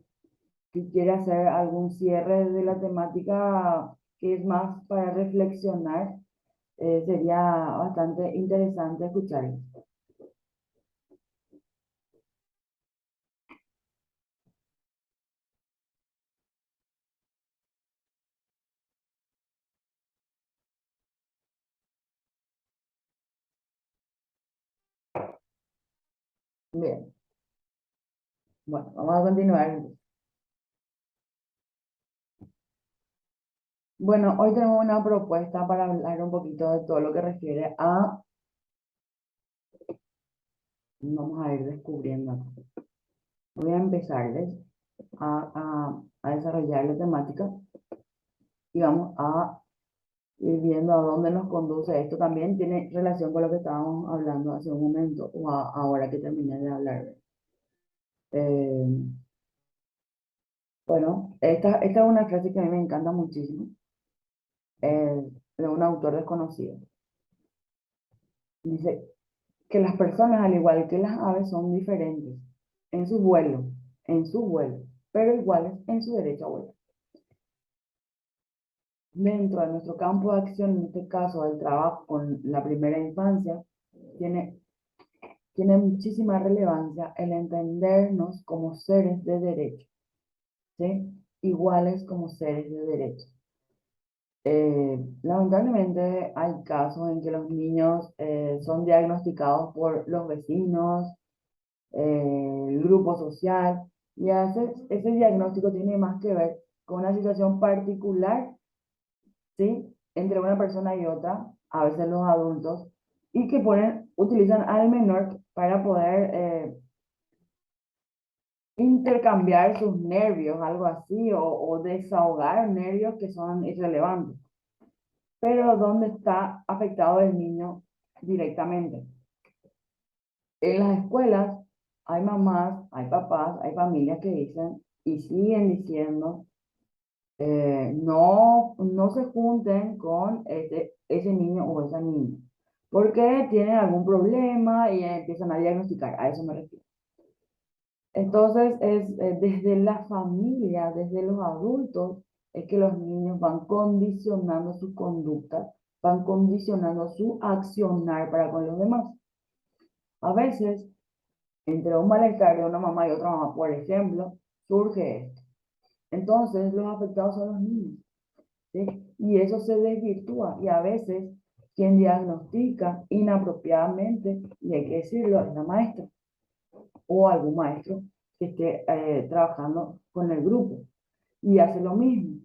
quiere hacer algún cierre de la temática que es más para reflexionar, sería bastante interesante escuchar. Bien, bueno, vamos a continuar. Bueno, hoy tenemos una propuesta para hablar un poquito de todo lo que refiere a, vamos a ir descubriendo acá. Voy a empezarles a desarrollar la temática y vamos a ir viendo a dónde nos conduce. Esto también tiene relación con lo que estábamos hablando hace un momento o ahora que terminé de hablar. Eh, bueno, esta es una frase que a mí me encanta muchísimo, de un autor desconocido. Dice que las personas, al igual que las aves, son diferentes en su vuelo, pero iguales en su derecho a volar. Dentro de nuestro campo de acción, en este caso el trabajo con la primera infancia, tiene, tiene muchísima relevancia el entendernos como seres de derecho, ¿sí? Iguales como seres de derecho. Lamentablemente hay casos en que los niños son diagnosticados por los vecinos, el grupo social, y ese diagnóstico tiene más que ver con una situación particular, ¿sí? Entre una persona y otra, a veces los adultos, y que utilizan al menor para poder intercambiar sus nervios, algo así, o desahogar nervios que son irrelevantes. Pero ¿dónde está afectado el niño directamente? En las escuelas hay mamás, hay papás, hay familias que dicen y siguen diciendo, no se junten con ese niño o esa niña, porque tienen algún problema y empiezan a diagnosticar, a eso me refiero. Entonces, desde la familia, desde los adultos, es que los niños van condicionando su conducta, van condicionando su accionar para con los demás. A veces, entre un malestar de una mamá y otra mamá, por ejemplo, surge esto. Entonces, los afectados son los niños, ¿sí? Y eso se desvirtúa. Y a veces, quien diagnostica inapropiadamente, y hay que decirlo, es la maestra o algún maestro que esté trabajando con el grupo y hace lo mismo.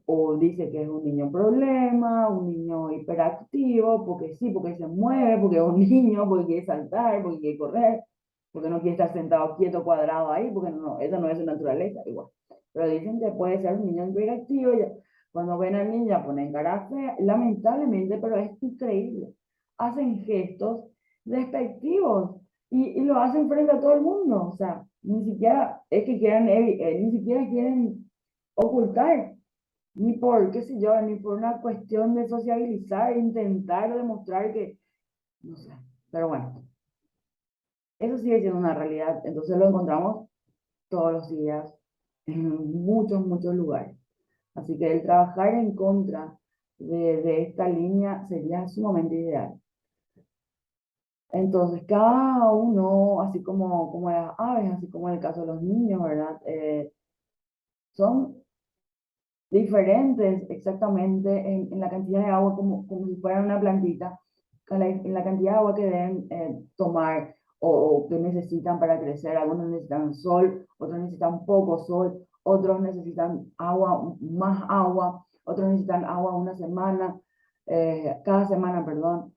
O dice que es un niño problema, un niño hiperactivo, porque sí, porque se mueve, porque es un niño, porque quiere saltar, porque quiere correr, porque no quiere estar sentado quieto, cuadrado ahí, porque no, esa no es su naturaleza, igual. Pero dicen que puede ser un niño hiperactivo, ya, cuando ven al niño ponen cara fea, lamentablemente, pero es increíble. Hacen gestos despectivos y lo hacen frente a todo el mundo, o sea, ni siquiera es que quieran, ni siquiera quieren ocultar, ni por, qué sé yo, ni por una cuestión de sociabilizar, intentar demostrar que, no sé, pero bueno, eso sigue siendo una realidad, entonces lo encontramos todos los días en muchos, muchos lugares. Así que el trabajar en contra de esta línea sería sumamente ideal. Entonces, cada uno, así como las aves, así como en el caso de los niños, ¿verdad? Son diferentes exactamente en la cantidad de agua, como si fueran una plantita, en la cantidad de agua que deben tomar o que necesitan para crecer. Algunos necesitan sol, otros necesitan poco sol, otros necesitan agua, más agua, otros necesitan agua una semana, cada semana, perdón,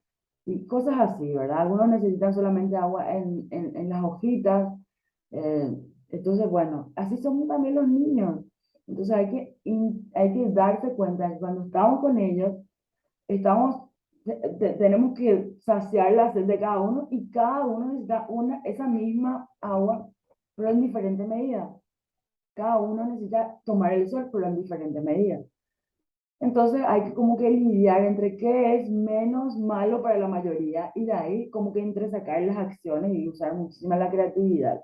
y cosas así, ¿verdad? Algunos necesitan solamente agua en las hojitas. eh, entonces, bueno, así son también los niños. Entonces hay que darse cuenta que cuando estamos con ellos, estamos, tenemos que saciar la sed de cada uno y cada uno necesita esa misma agua, pero en diferente medida. Cada uno necesita tomar el sol, pero en diferente medida. Entonces hay que como que lidiar entre qué es menos malo para la mayoría y de ahí como que entre sacar las acciones y usar muchísima la creatividad.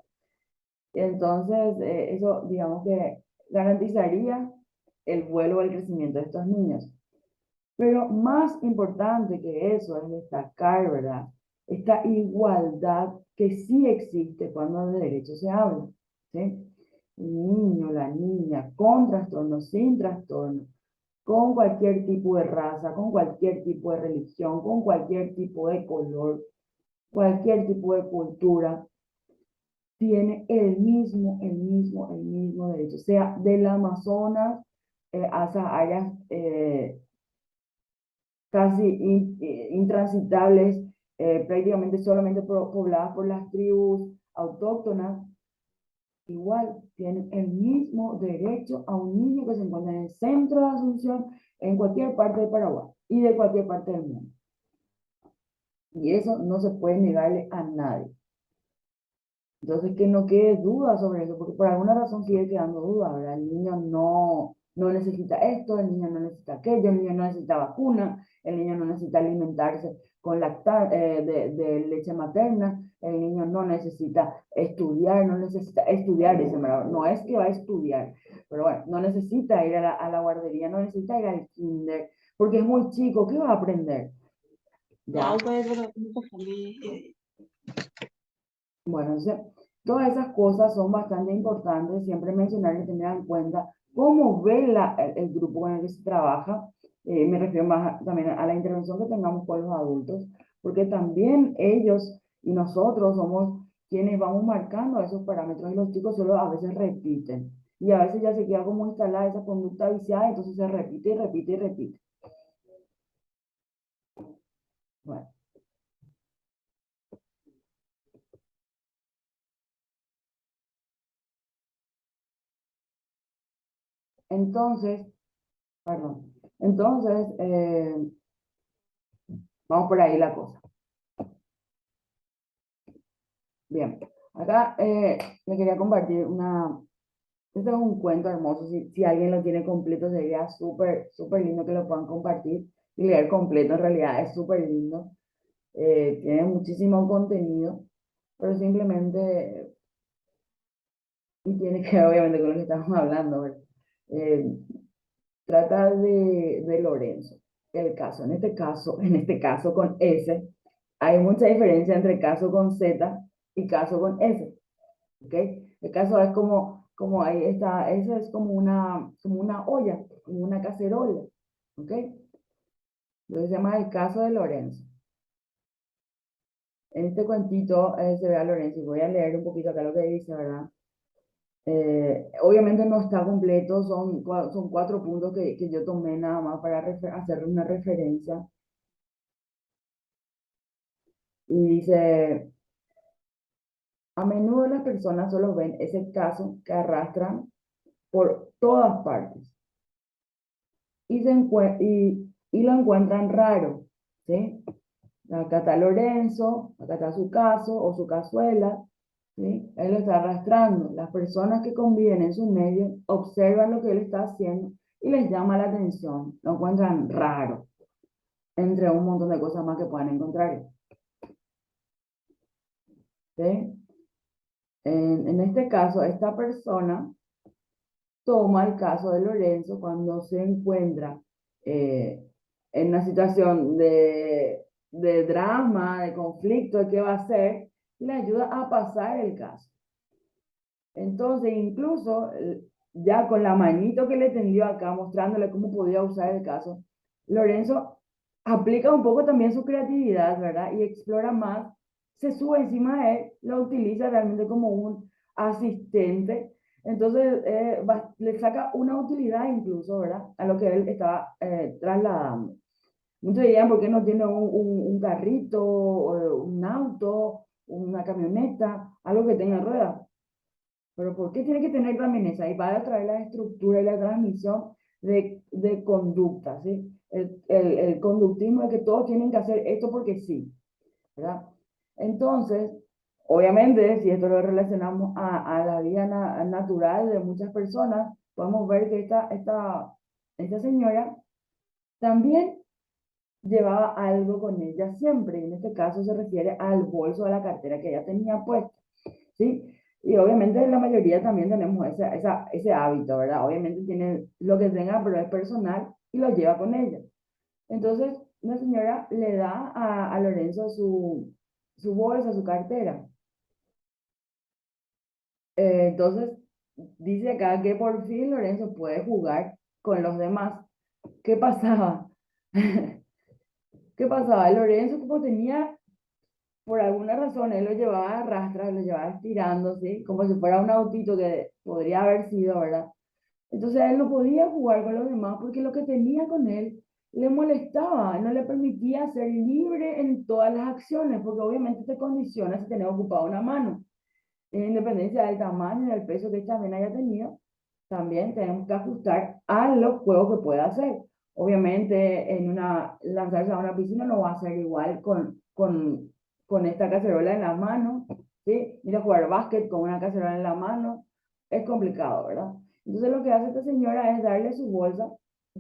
Entonces, eso, digamos que garantizaría el vuelo o el crecimiento de estos niños. Pero más importante que eso es destacar, ¿verdad? Esta igualdad que sí existe cuando de derechos se habla, ¿sí? El niño, la niña, con trastorno, sin trastorno, con cualquier tipo de raza, con cualquier tipo de religión, con cualquier tipo de color, cualquier tipo de cultura, tiene el mismo derecho, sea del Amazonas a esas áreas casi intransitables, prácticamente solamente pobladas por las tribus autóctonas, igual tienen el mismo derecho a un niño que se encuentra en el centro de Asunción, en cualquier parte de Paraguay y de cualquier parte del mundo. Y eso no se puede negarle a nadie. Entonces, que no quede duda sobre eso, porque por alguna razón sigue quedando duda, ¿verdad? El niño no necesita esto, el niño no necesita aquello, el niño no necesita vacuna, el niño no necesita alimentarse con de leche materna, el niño no necesita estudiar, no necesita estudiar, dice, no es que va a estudiar, pero bueno, no necesita ir a la guardería, no necesita ir al kinder, porque es muy chico, ¿qué va a aprender? ¿Ya? No, pues, pero no confundí. Bueno, todas esas cosas son bastante importantes, siempre mencionar y tener en cuenta cómo ve el grupo con el que se trabaja. Me refiero más también a la intervención que tengamos con los adultos, porque también ellos y nosotros somos quienes vamos marcando esos parámetros y los chicos solo a veces repiten. Y a veces ya se queda como instalada esa conducta viciada, entonces se repite y repite y repite. Bueno. Entonces, perdón, entonces, vamos por ahí la cosa. Bien, acá me quería compartir este es un cuento hermoso, si alguien lo tiene completo sería súper, súper lindo que lo puedan compartir y leer completo, en realidad es súper lindo, tiene muchísimo contenido, pero simplemente, y tiene que ver obviamente con lo que estamos hablando, ¿verdad? Eh, Trata de Lorenzo, el caso, en este caso con S, hay mucha diferencia entre caso con Z y caso con S. ¿Ok? El caso es como ahí está, eso es como una olla, como una cacerola, ¿ok? Entonces se llama el caso de Lorenzo. En este cuentito se ve a Lorenzo y voy a leer un poquito acá lo que dice, ¿verdad? Obviamente no está completo, son 4 puntos que yo tomé nada más para hacer una referencia. Y dice, a menudo las personas solo ven ese caso que arrastran por todas partes y lo encuentran raro, ¿sí? Acá está Lorenzo, acá está su caso o su cazuela, ¿sí? Él lo está arrastrando. Las personas que conviven en su medio observan lo que él está haciendo y les llama la atención, lo encuentran raro, entre un montón de cosas más que pueden encontrar, ¿sí? En este caso, esta persona toma el caso de Lorenzo cuando se encuentra eh, en una situación de drama, de conflicto, de qué va a hacer, y le ayuda a pasar el caso. Entonces, incluso ya con la manito que le tendió acá, mostrándole cómo podía usar el caso, Lorenzo aplica un poco también su creatividad, ¿verdad? Y explora más, se sube encima de él, lo utiliza realmente como un asistente. Entonces, le saca una utilidad incluso, ¿verdad? A lo que él estaba trasladando. Muchos dirían, ¿por qué no tiene un carrito, un auto, una camioneta, algo que tenga ruedas? Pero ¿por qué tiene que tener también esa? Y para traer la estructura y la transmisión de conducta, ¿sí? El conductismo de que todos tienen que hacer esto porque sí, ¿verdad? Entonces, obviamente, si esto lo relacionamos a la vida natural de muchas personas, podemos ver que esta señora también llevaba algo con ella siempre, y en este caso se refiere al bolso, a la cartera que ella tenía puesta, ¿sí? Y obviamente la mayoría también tenemos ese hábito, ¿verdad? Obviamente tiene lo que tenga, pero es personal y lo lleva con ella. Entonces, la señora le da a Lorenzo su bolsa, su cartera. Entonces, dice acá que por fin Lorenzo puede jugar con los demás. ¿Qué pasaba? ¿Qué pasaba? Lorenzo, como tenía por alguna razón él lo llevaba a arrastrar, lo llevaba estirando, ¿sí? Como si fuera un autito que podría haber sido, ¿verdad? Entonces él no podía jugar con los demás porque lo que tenía con él le molestaba, no le permitía ser libre en todas las acciones, porque obviamente te condiciona si tenés ocupada una mano. En independencia del tamaño y del peso que también haya tenido, también tenemos que ajustar a los juegos que pueda hacer. Obviamente, lanzarse a una piscina no va a ser igual con esta cacerola en la mano, ¿sí? Ir a jugar básquet con una cacerola en la mano es complicado, ¿verdad? Entonces, lo que hace esta señora es darle su bolsa.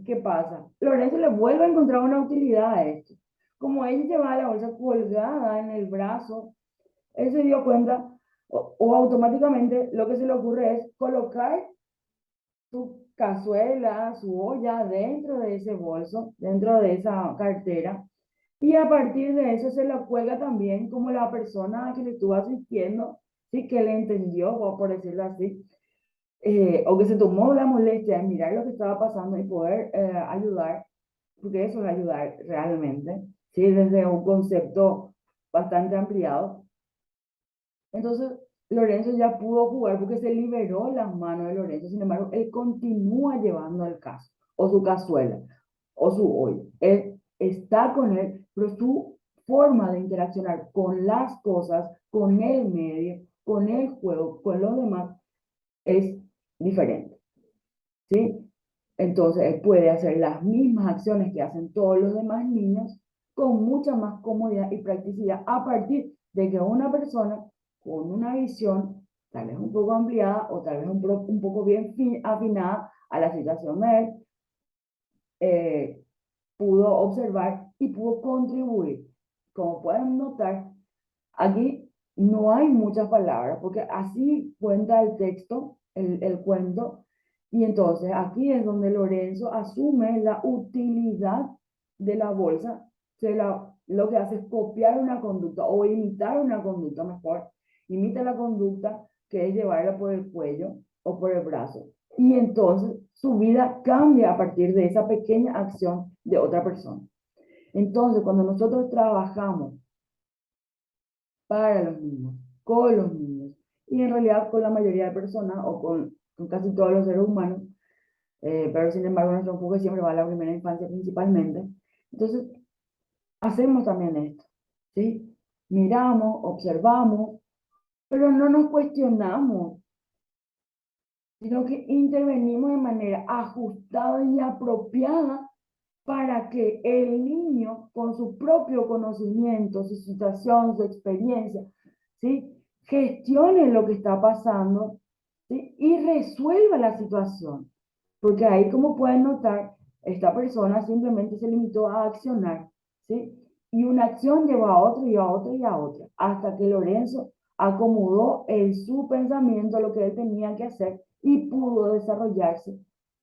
¿Qué pasa? Lorenzo le vuelve a encontrar una utilidad a esto. Como ella llevaba la bolsa colgada en el brazo, él se dio cuenta o automáticamente lo que se le ocurre es colocar su cazuela, su olla dentro de ese bolso, dentro de esa cartera. Y a partir de eso se lo cuelga también como la persona que le estuvo asistiendo, sí, que le entendió, o por decirlo así, o que se tomó la molestia de mirar lo que estaba pasando y poder ayudar, porque eso es ayudar realmente, sí, desde un concepto bastante ampliado. Entonces, Lorenzo ya pudo jugar porque se liberó las manos de Lorenzo. Sin embargo, él continúa llevando el caso, o su cazuela, o su olla. Él está con él, pero su forma de interaccionar con las cosas, con el medio, con el juego, con los demás, es diferente. ¿Sí? Entonces, él puede hacer las mismas acciones que hacen todos los demás niños con mucha más comodidad y practicidad a partir de que una persona con una visión tal vez un poco ampliada o tal vez un poco bien afinada a la situación de él, pudo observar y pudo contribuir. Como pueden notar, aquí no hay muchas palabras, porque así cuenta el texto, el cuento, y entonces aquí es donde Lorenzo asume la utilidad de la bolsa, lo que hace es copiar una conducta o imitar una conducta mejor, imita la conducta que es llevarla por el cuello o por el brazo, y entonces su vida cambia a partir de esa pequeña acción de otra persona. Entonces, cuando nosotros trabajamos para los niños, con los niños, y en realidad con la mayoría de personas o con casi todos los seres humanos, pero sin embargo nuestro enfoque siempre va a la primera infancia principalmente. Entonces, hacemos también esto, ¿sí? Miramos, observamos, pero no nos cuestionamos, sino que intervenimos de manera ajustada y apropiada para que el niño, con su propio conocimiento, su situación, su experiencia, ¿sí? Gestione lo que está pasando, ¿sí? Y resuelva la situación. Porque ahí, como pueden notar, esta persona simplemente se limitó a accionar, ¿sí? Y una acción llevó a otra y a otra y a otra, hasta que Lorenzo acomodó en su pensamiento lo que él tenía que hacer y pudo desarrollarse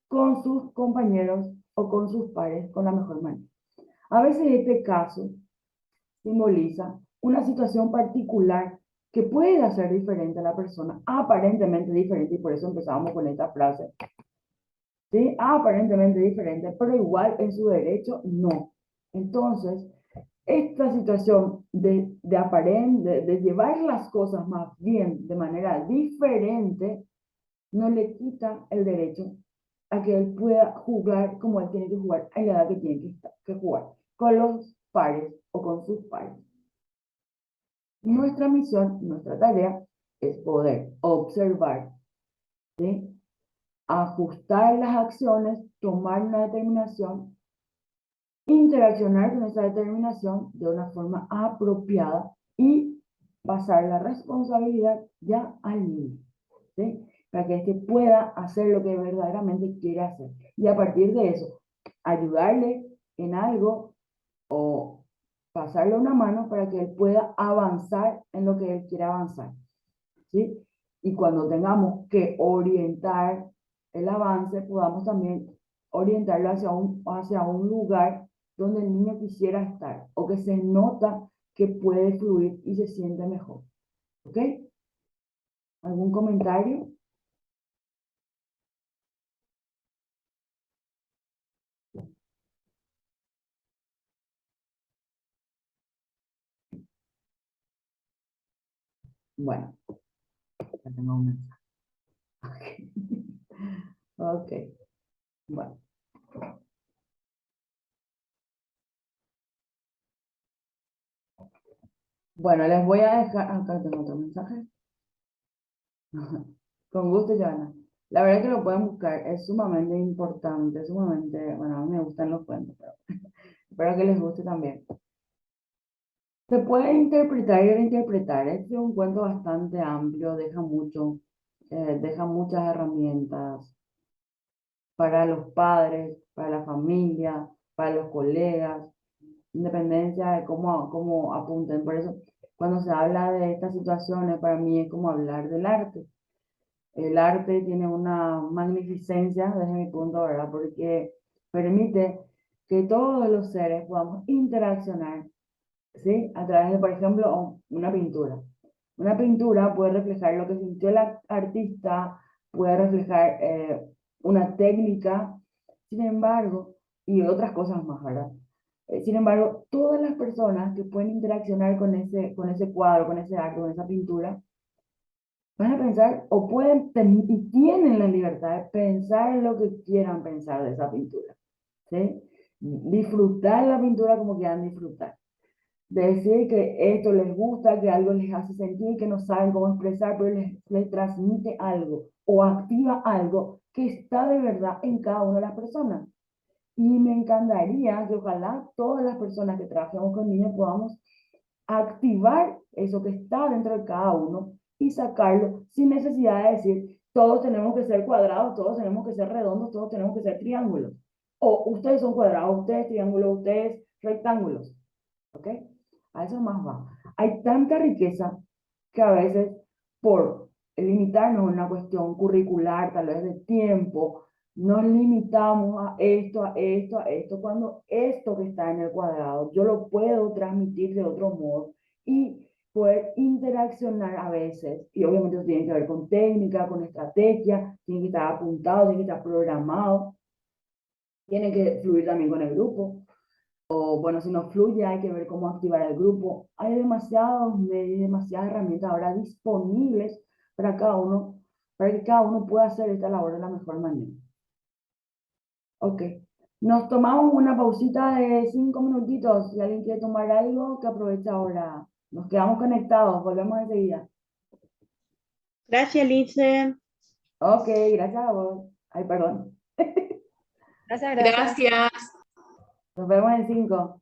con sus compañeros o con sus pares con la mejor manera. A veces este caso simboliza una situación particular que puede ser diferente a la persona, aparentemente diferente, y por eso empezamos con esta frase, ¿sí? Aparentemente diferente, pero igual en su derecho no. Entonces, esta situación de llevar las cosas más bien de manera diferente, no le quita el derecho a que él pueda jugar como él tiene que jugar a la edad que tiene que jugar, con los pares o con sus pares. Nuestra misión, nuestra tarea es poder observar, ¿sí? Ajustar las acciones, tomar una determinación, interaccionar con esa determinación de una forma apropiada y pasar la responsabilidad ya al niño, ¿sí? Para que éste pueda hacer lo que verdaderamente quiere hacer. Y a partir de eso, ayudarle en algo o pasarle una mano para que él pueda avanzar en lo que él quiere avanzar, ¿sí? Y cuando tengamos que orientar el avance, podamos también orientarlo hacia un lugar donde el niño quisiera estar o que se nota que puede fluir y se siente mejor. ¿Ok? ¿Algún comentario? Bueno, ya tengo un mensaje. Ok, bueno. Bueno, les voy a dejar, acá tengo otro mensaje. Con gusto, Joana. La verdad que lo pueden buscar, es sumamente importante, sumamente, bueno, a mí me gustan los cuentos, pero espero que les guste también. Se puede interpretar y reinterpretar. Este es un cuento bastante amplio, deja mucho, deja muchas herramientas para los padres, para la familia, para los colegas, independencia de cómo apunten. Por eso, cuando se habla de estas situaciones, para mí es como hablar del arte. El arte tiene una magnificencia desde mi punto, ¿verdad? Porque permite que todos los seres podamos interaccionar, ¿sí? A través de, por ejemplo, una pintura. Una pintura puede reflejar lo que sintió el artista, puede reflejar una técnica, sin embargo, y otras cosas más, ¿verdad? Sin embargo, todas las personas que pueden interaccionar con ese cuadro, con ese arte, con esa pintura, van a pensar o pueden y tienen la libertad de pensar en lo que quieran pensar de esa pintura, ¿sí? Disfrutar la pintura como quieran disfrutar. Decir que esto les gusta, que algo les hace sentir, que no saben cómo expresar, pero les transmite algo o activa algo que está de verdad en cada una de las personas. Y me encantaría que ojalá todas las personas que trabajemos con niños podamos activar eso que está dentro de cada uno y sacarlo sin necesidad de decir, todos tenemos que ser cuadrados, todos tenemos que ser redondos, todos tenemos que ser triángulos. O ustedes son cuadrados, ustedes triángulos, ustedes rectángulos. ¿Ok? A eso más va. Hay tanta riqueza que a veces por limitarnos a una cuestión curricular, tal vez de tiempo, nos limitamos a esto, a esto, a esto, cuando esto que está en el cuadrado yo lo puedo transmitir de otro modo y poder interaccionar a veces. Y obviamente eso tiene que ver con técnica, con estrategia, tiene que estar apuntado, tiene que estar programado, tiene que fluir también con el grupo. O bueno, si no fluye, hay que ver cómo activar el grupo. Hay demasiados medios, demasiadas herramientas ahora disponibles para cada uno, para que cada uno pueda hacer esta labor de la mejor manera. Ok. Nos tomamos una pausita de 5 minutitos. Si alguien quiere tomar algo, que aproveche ahora. Nos quedamos conectados, volvemos enseguida. Gracias, Lice. Ok, gracias a vos. Ay, perdón. Gracias, gracias. Gracias. Nos vemos en 5.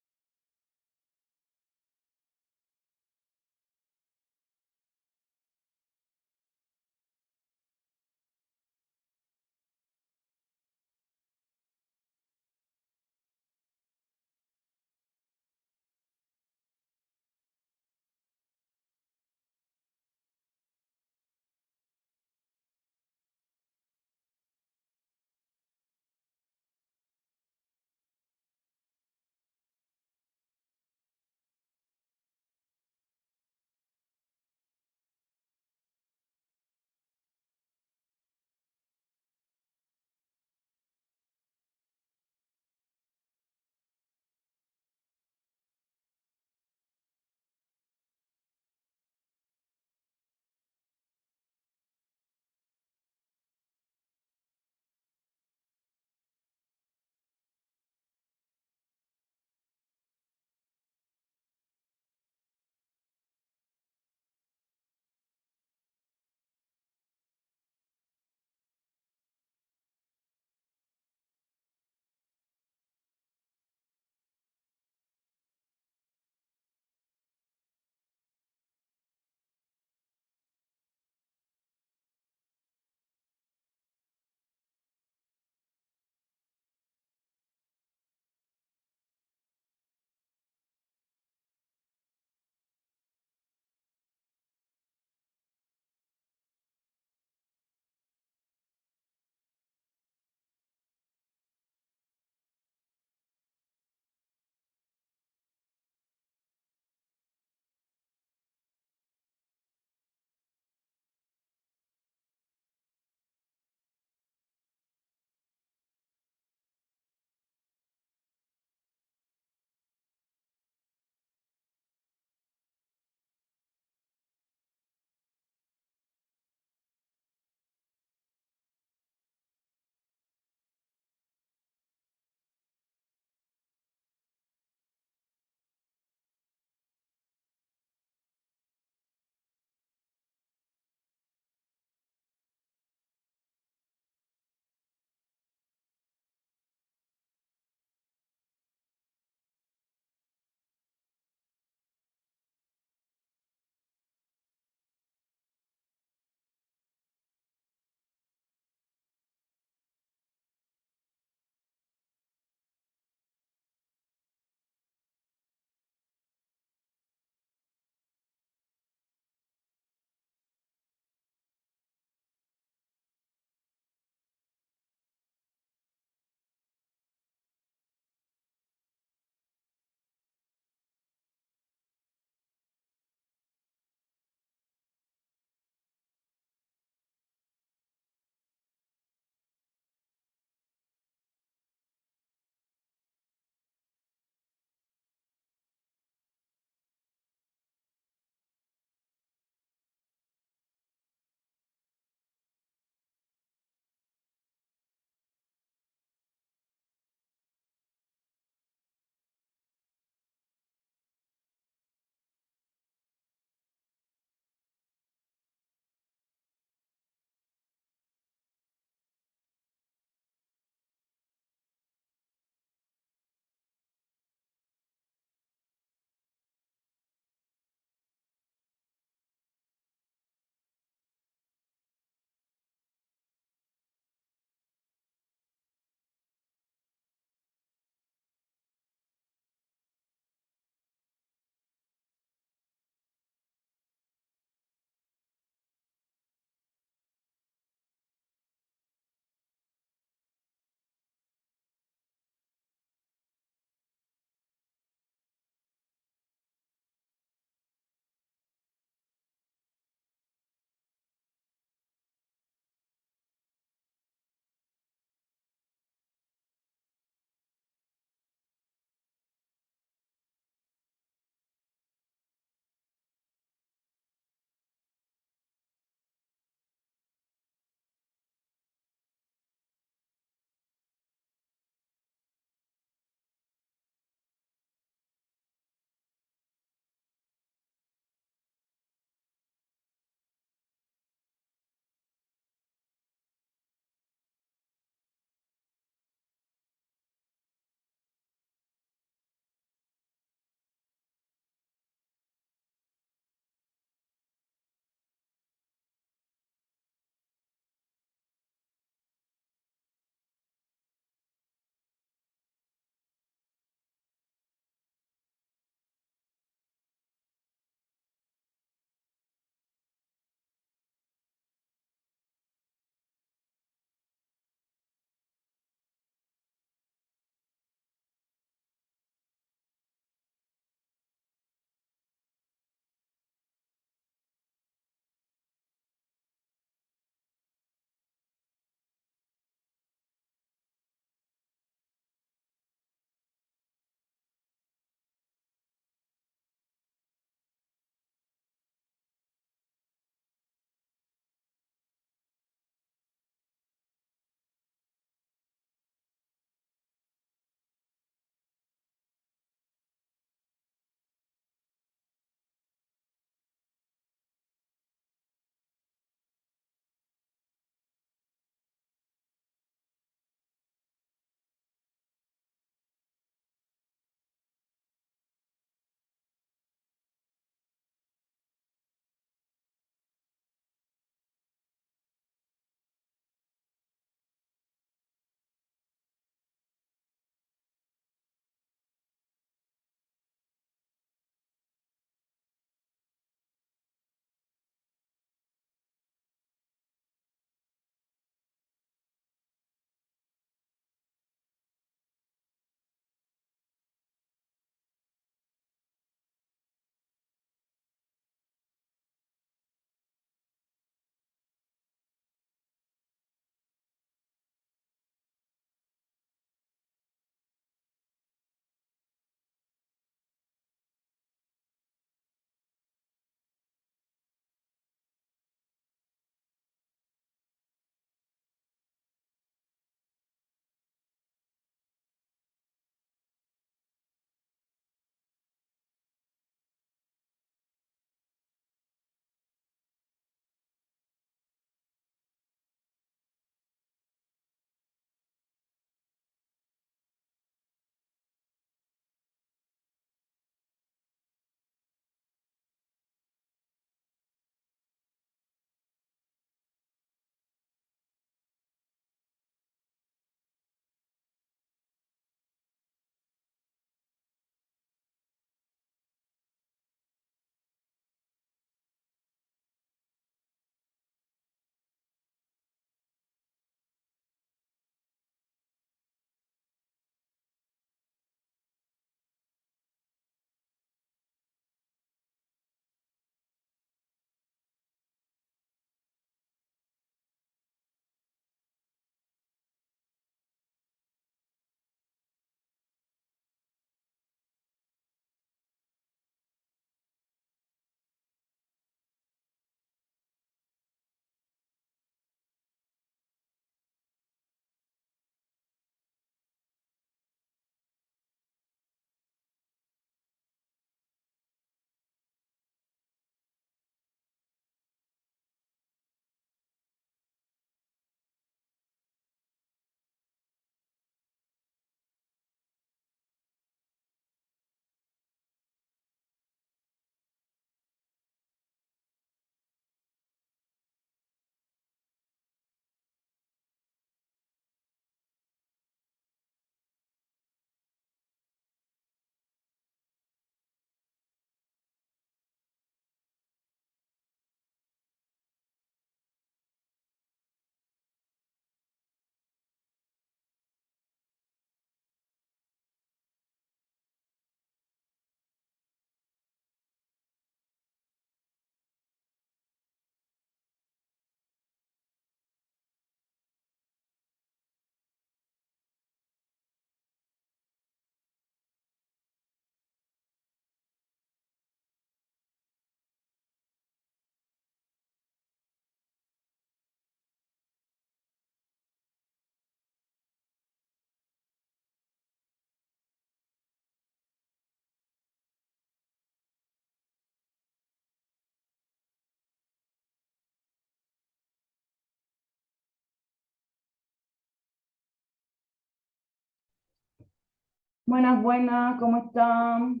Buenas, buenas, ¿cómo están?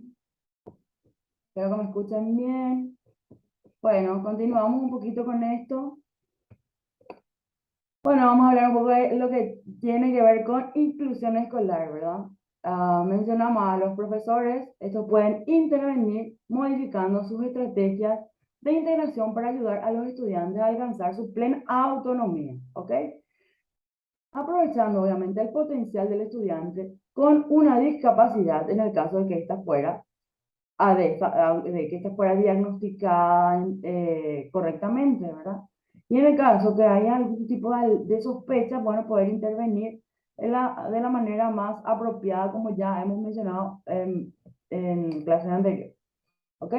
Espero que me escuchen bien. Bueno, continuamos un poquito con esto. Bueno, vamos a hablar un poco de lo que tiene que ver con inclusión escolar, ¿verdad? Mencionamos a los profesores, estos pueden intervenir modificando sus estrategias de integración para ayudar a los estudiantes a alcanzar su plena autonomía, ¿ok? Aprovechando obviamente el potencial del estudiante con una discapacidad en el caso de que ésta fuera de que esta fuera diagnosticada correctamente, ¿verdad? Y en el caso que haya algún tipo de sospecha, bueno, poder intervenir de la manera más apropiada, como ya hemos mencionado en clases anteriores, ¿ok?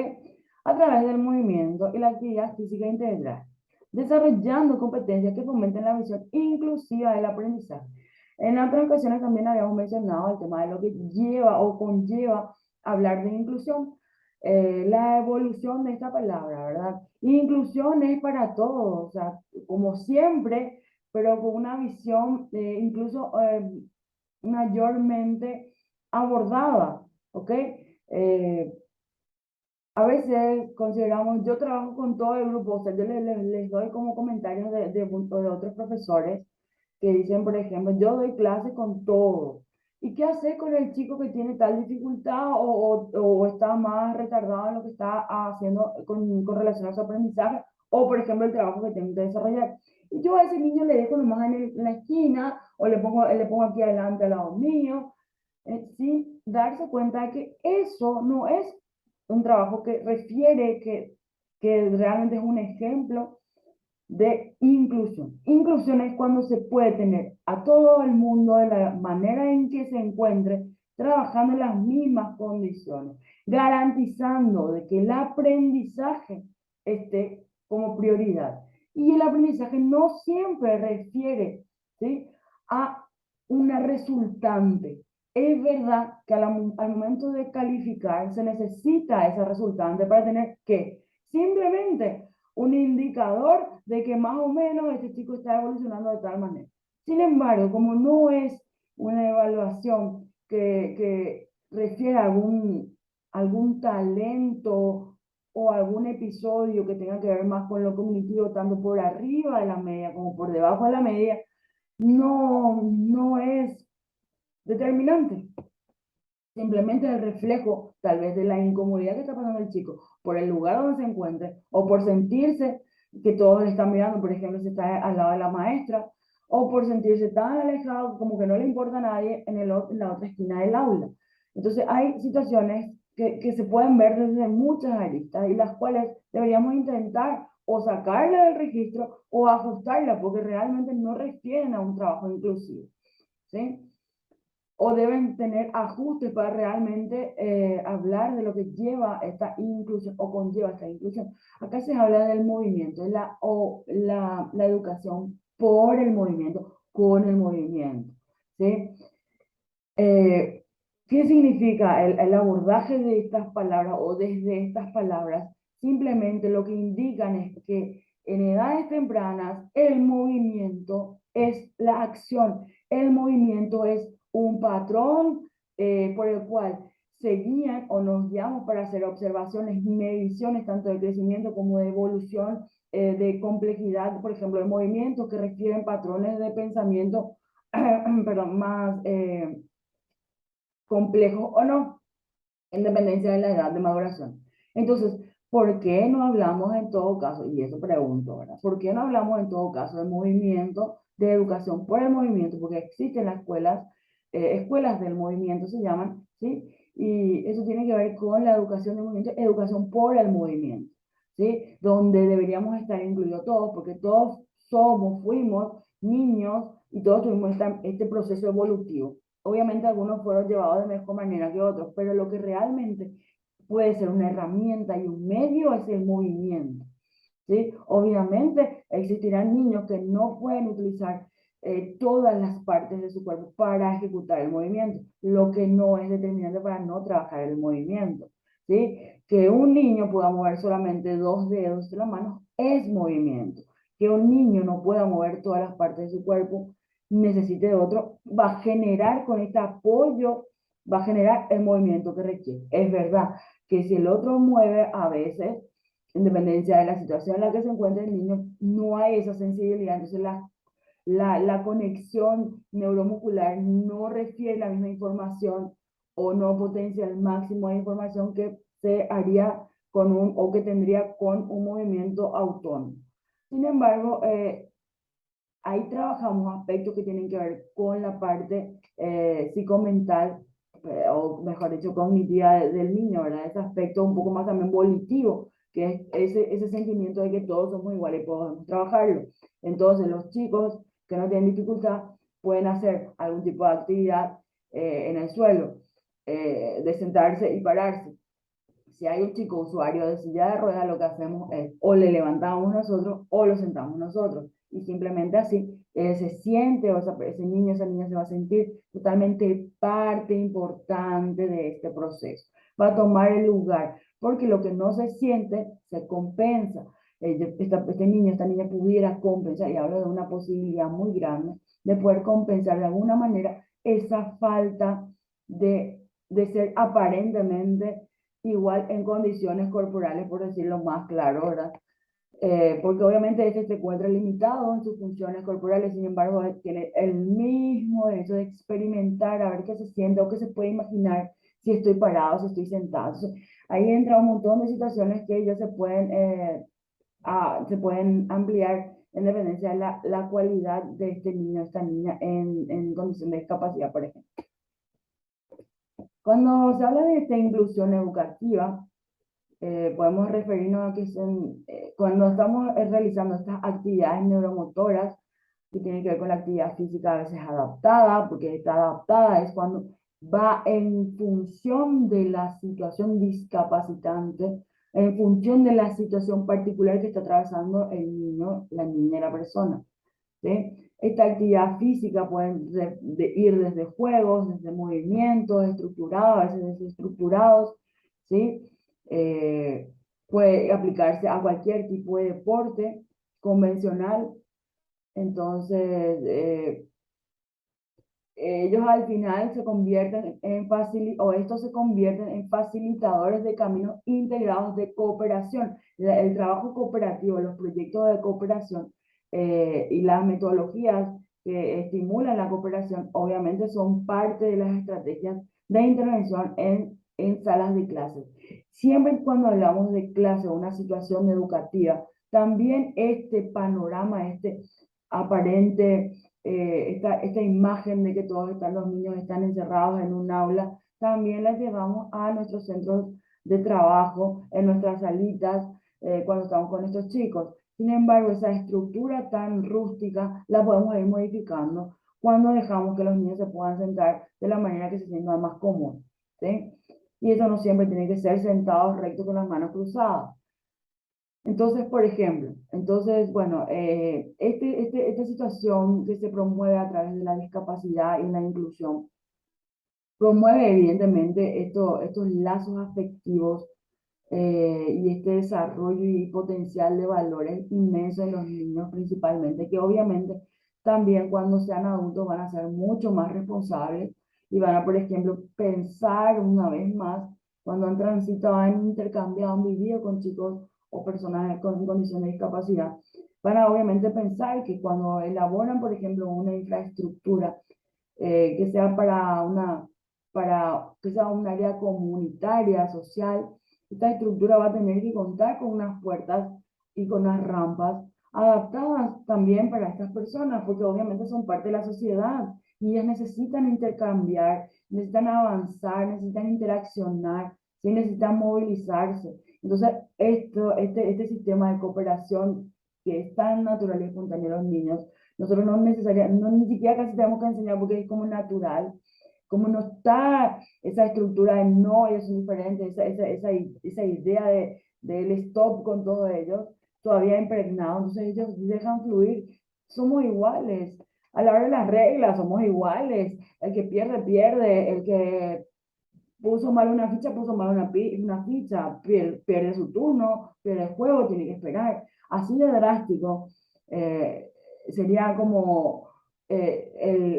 A través del movimiento y la actividad física integral, desarrollando competencias que fomenten la visión inclusiva del aprendizaje. En otras ocasiones también habíamos mencionado el tema de lo que lleva o conlleva hablar de inclusión, la evolución de esta palabra, ¿verdad? Inclusión es para todos, o sea, como siempre, pero con una visión incluso mayormente abordada, ¿ok? A veces consideramos, yo trabajo con todo el grupo, o sea, yo les doy como comentarios de otros profesores que dicen, por ejemplo, yo doy clases con todo. ¿Y qué hacer con el chico que tiene tal dificultad o está más retardado en lo que está haciendo con relación a su aprendizaje? O, por ejemplo, el trabajo que tengo que desarrollar. Y yo a ese niño le dejo nomás en la esquina o le pongo aquí adelante al lado mío, sin darse cuenta de que eso no es un trabajo que refiere que realmente es un ejemplo de inclusión. Inclusión es cuando se puede tener a todo el mundo de la manera en que se encuentre trabajando en las mismas condiciones, garantizando de que el aprendizaje esté como prioridad. Y el aprendizaje no siempre refiere, ¿sí?, a una resultante. Es verdad que al momento de calificar se necesita esa resultante para tener que simplemente un indicador de que más o menos este chico está evolucionando de tal manera. Sin embargo, como no es una evaluación que refiere a algún talento o algún episodio que tenga que ver más con lo cognitivo, tanto por arriba de la media como por debajo de la media, no es determinante. Simplemente el reflejo tal vez de la incomodidad que está pasando el chico por el lugar donde se encuentre o por sentirse que todos le están mirando, por ejemplo, si está al lado de la maestra, o por sentirse tan alejado como que no le importa a nadie en la otra esquina del aula. Entonces hay situaciones que se pueden ver desde muchas aristas y las cuales deberíamos intentar o sacarla del registro o ajustarla porque realmente no refieren a un trabajo inclusivo, ¿sí? O deben tener ajustes para realmente hablar de lo que lleva esta inclusión o conlleva esta inclusión. Acá se habla del movimiento, la educación por el movimiento, con el movimiento, ¿sí? ¿Qué significa el abordaje de estas palabras o desde estas palabras? Simplemente lo que indican es que en edades tempranas el movimiento es la acción, el movimiento es un patrón por el cual se guían o nos guiamos para hacer observaciones y mediciones tanto de crecimiento como de evolución, de complejidad, por ejemplo, de movimientos que refieren patrones de pensamiento perdón, más complejo o no, en dependencia de la edad de maduración. Entonces, ¿por qué no hablamos en todo caso? Y eso pregunto, ¿verdad? ¿Por qué no hablamos en todo caso de movimiento, de educación por el movimiento? Porque existen las escuelas del movimiento se llaman, ¿sí? Y eso tiene que ver con la educación del movimiento, educación por el movimiento, ¿sí? Donde deberíamos estar incluidos todos, porque todos fuimos niños y todos tuvimos este proceso evolutivo. Obviamente algunos fueron llevados de mejor manera que otros, pero lo que realmente puede ser una herramienta y un medio es el movimiento, ¿sí? Obviamente existirán niños que no pueden utilizar todas las partes de su cuerpo para ejecutar el movimiento, lo que no es determinante para no trabajar el movimiento, ¿sí? Que un niño pueda mover solamente 2 dedos de la mano es movimiento. Que un niño no pueda mover todas las partes de su cuerpo, necesite de otro, va a generar con este apoyo va a generar el movimiento que requiere. Es verdad que si el otro mueve a veces, en dependencia de la situación en la que se encuentra el niño, no hay esa sensibilidad, entonces la conexión neuromuscular no refiere la misma información o no potencia el máximo de información que se haría con o que tendría con un movimiento autónomo. Sin embargo, ahí trabajamos aspectos que tienen que ver con la parte psicomental, o mejor dicho, cognitiva del niño, ¿verdad? Ese aspecto un poco más también volitivo, que es ese sentimiento de que todos somos iguales y podemos trabajarlo. Entonces, los chicos que no tienen dificultad pueden hacer algún tipo de actividad en el suelo, de sentarse y pararse. Si hay un chico usuario de silla de ruedas, lo que hacemos es o le levantamos nosotros o lo sentamos nosotros. Y simplemente así se siente, o ese niño, esa niña se va a sentir totalmente parte importante de este proceso. Va a tomar el lugar, porque lo que no se siente se compensa. Este niño, esta niña pudiera compensar, y hablo de una posibilidad muy grande, de poder compensar de alguna manera esa falta de ser aparentemente igual en condiciones corporales, por decirlo más claro, ¿verdad? Porque obviamente este se encuentra limitado en sus funciones corporales, sin embargo, tiene el mismo derecho de experimentar, a ver qué se siente o qué se puede imaginar si estoy parado, si estoy sentado. Entonces, ahí entra un montón de situaciones que ya se pueden ampliar en dependencia de la cualidad de este niño o esta niña en condición de discapacidad, por ejemplo. Cuando se habla de esta inclusión educativa, podemos referirnos a que cuando estamos realizando estas actividades neuromotoras, que tienen que ver con la actividad física a veces adaptada, porque esta adaptada es cuando va en función de la situación discapacitante, en función de la situación particular que está atravesando el niño, la niña y la persona. ¿Sí? Esta actividad física puede ir desde juegos, desde movimientos estructurados, a veces desestructurados, ¿sí? Puede aplicarse a cualquier tipo de deporte convencional. Entonces, ellos al final se convierten o estos se convierten en facilitadores de caminos integrados de cooperación. El trabajo cooperativo, los proyectos de cooperación y las metodologías que estimulan la cooperación, obviamente son parte de las estrategias de intervención en salas de clases. Siempre y cuando hablamos de clase o una situación educativa, también este panorama, este aparente esta imagen de que los niños están encerrados en un aula, también la llevamos a nuestros centros de trabajo, en nuestras salitas, cuando estamos con estos chicos. Sin embargo, esa estructura tan rústica la podemos ir modificando cuando dejamos que los niños se puedan sentar de la manera que se sientan más cómodos, ¿sí? Y eso no siempre tiene que ser sentados rectos con las manos cruzadas. Entonces, por ejemplo, bueno, esta situación que se promueve a través de la discapacidad y la inclusión, promueve evidentemente estos lazos afectivos y este desarrollo y potencial de valores inmensos en los niños principalmente, que obviamente también cuando sean adultos van a ser mucho más responsables y van a, por ejemplo, pensar una vez más cuando han transitado, han intercambiado, han vivido con chicos o personas con condición de discapacidad, van a obviamente pensar que cuando elaboran, por ejemplo, una infraestructura que sea para que sea un área comunitaria, social, esta estructura va a tener que contar con unas puertas y con unas rampas adaptadas también para estas personas, porque obviamente son parte de la sociedad y ellas necesitan intercambiar, necesitan avanzar, necesitan interaccionar, ¿sí? Necesitan movilizarse. Entonces, este sistema de cooperación que es tan natural y espontáneo a los niños, nosotros ni siquiera casi tenemos que enseñar porque es como natural, como no está esa estructura de no, ellos son diferentes, esa idea del stop con todos ellos, todavía impregnado, entonces ellos dejan fluir, somos iguales, a la hora de las reglas somos iguales, el que pierde, pierde, el que puso mal una ficha, puso mal una ficha, pierde su turno, pierde el juego, tiene que esperar, así de drástico, sería como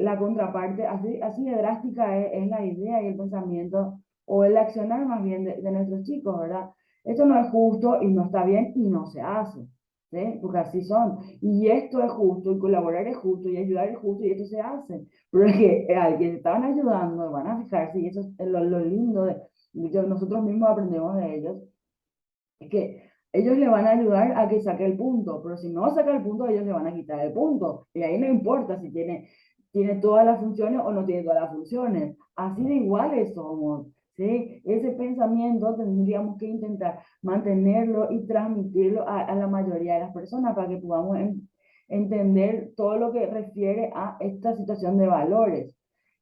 la contraparte, así de drástica es la idea y el pensamiento o el accionar más bien de nuestros chicos, ¿verdad? Esto no es justo y no está bien y no se hace, ¿sí? Porque así son. Y esto es justo y colaborar es justo y ayudar es justo y esto se hace. Pero es que al que estaban ayudando van a fijarse y eso es lo lindo de nosotros mismos aprendemos de ellos, es que ellos le van a ayudar a que saque el punto, pero si no saca el punto, ellos le van a quitar el punto. Y ahí no importa si tiene todas las funciones o no tiene todas las funciones. Así de iguales somos, ¿sí? Ese pensamiento tendríamos que intentar mantenerlo y transmitirlo a la mayoría de las personas para que podamos entender todo lo que refiere a esta situación de valores,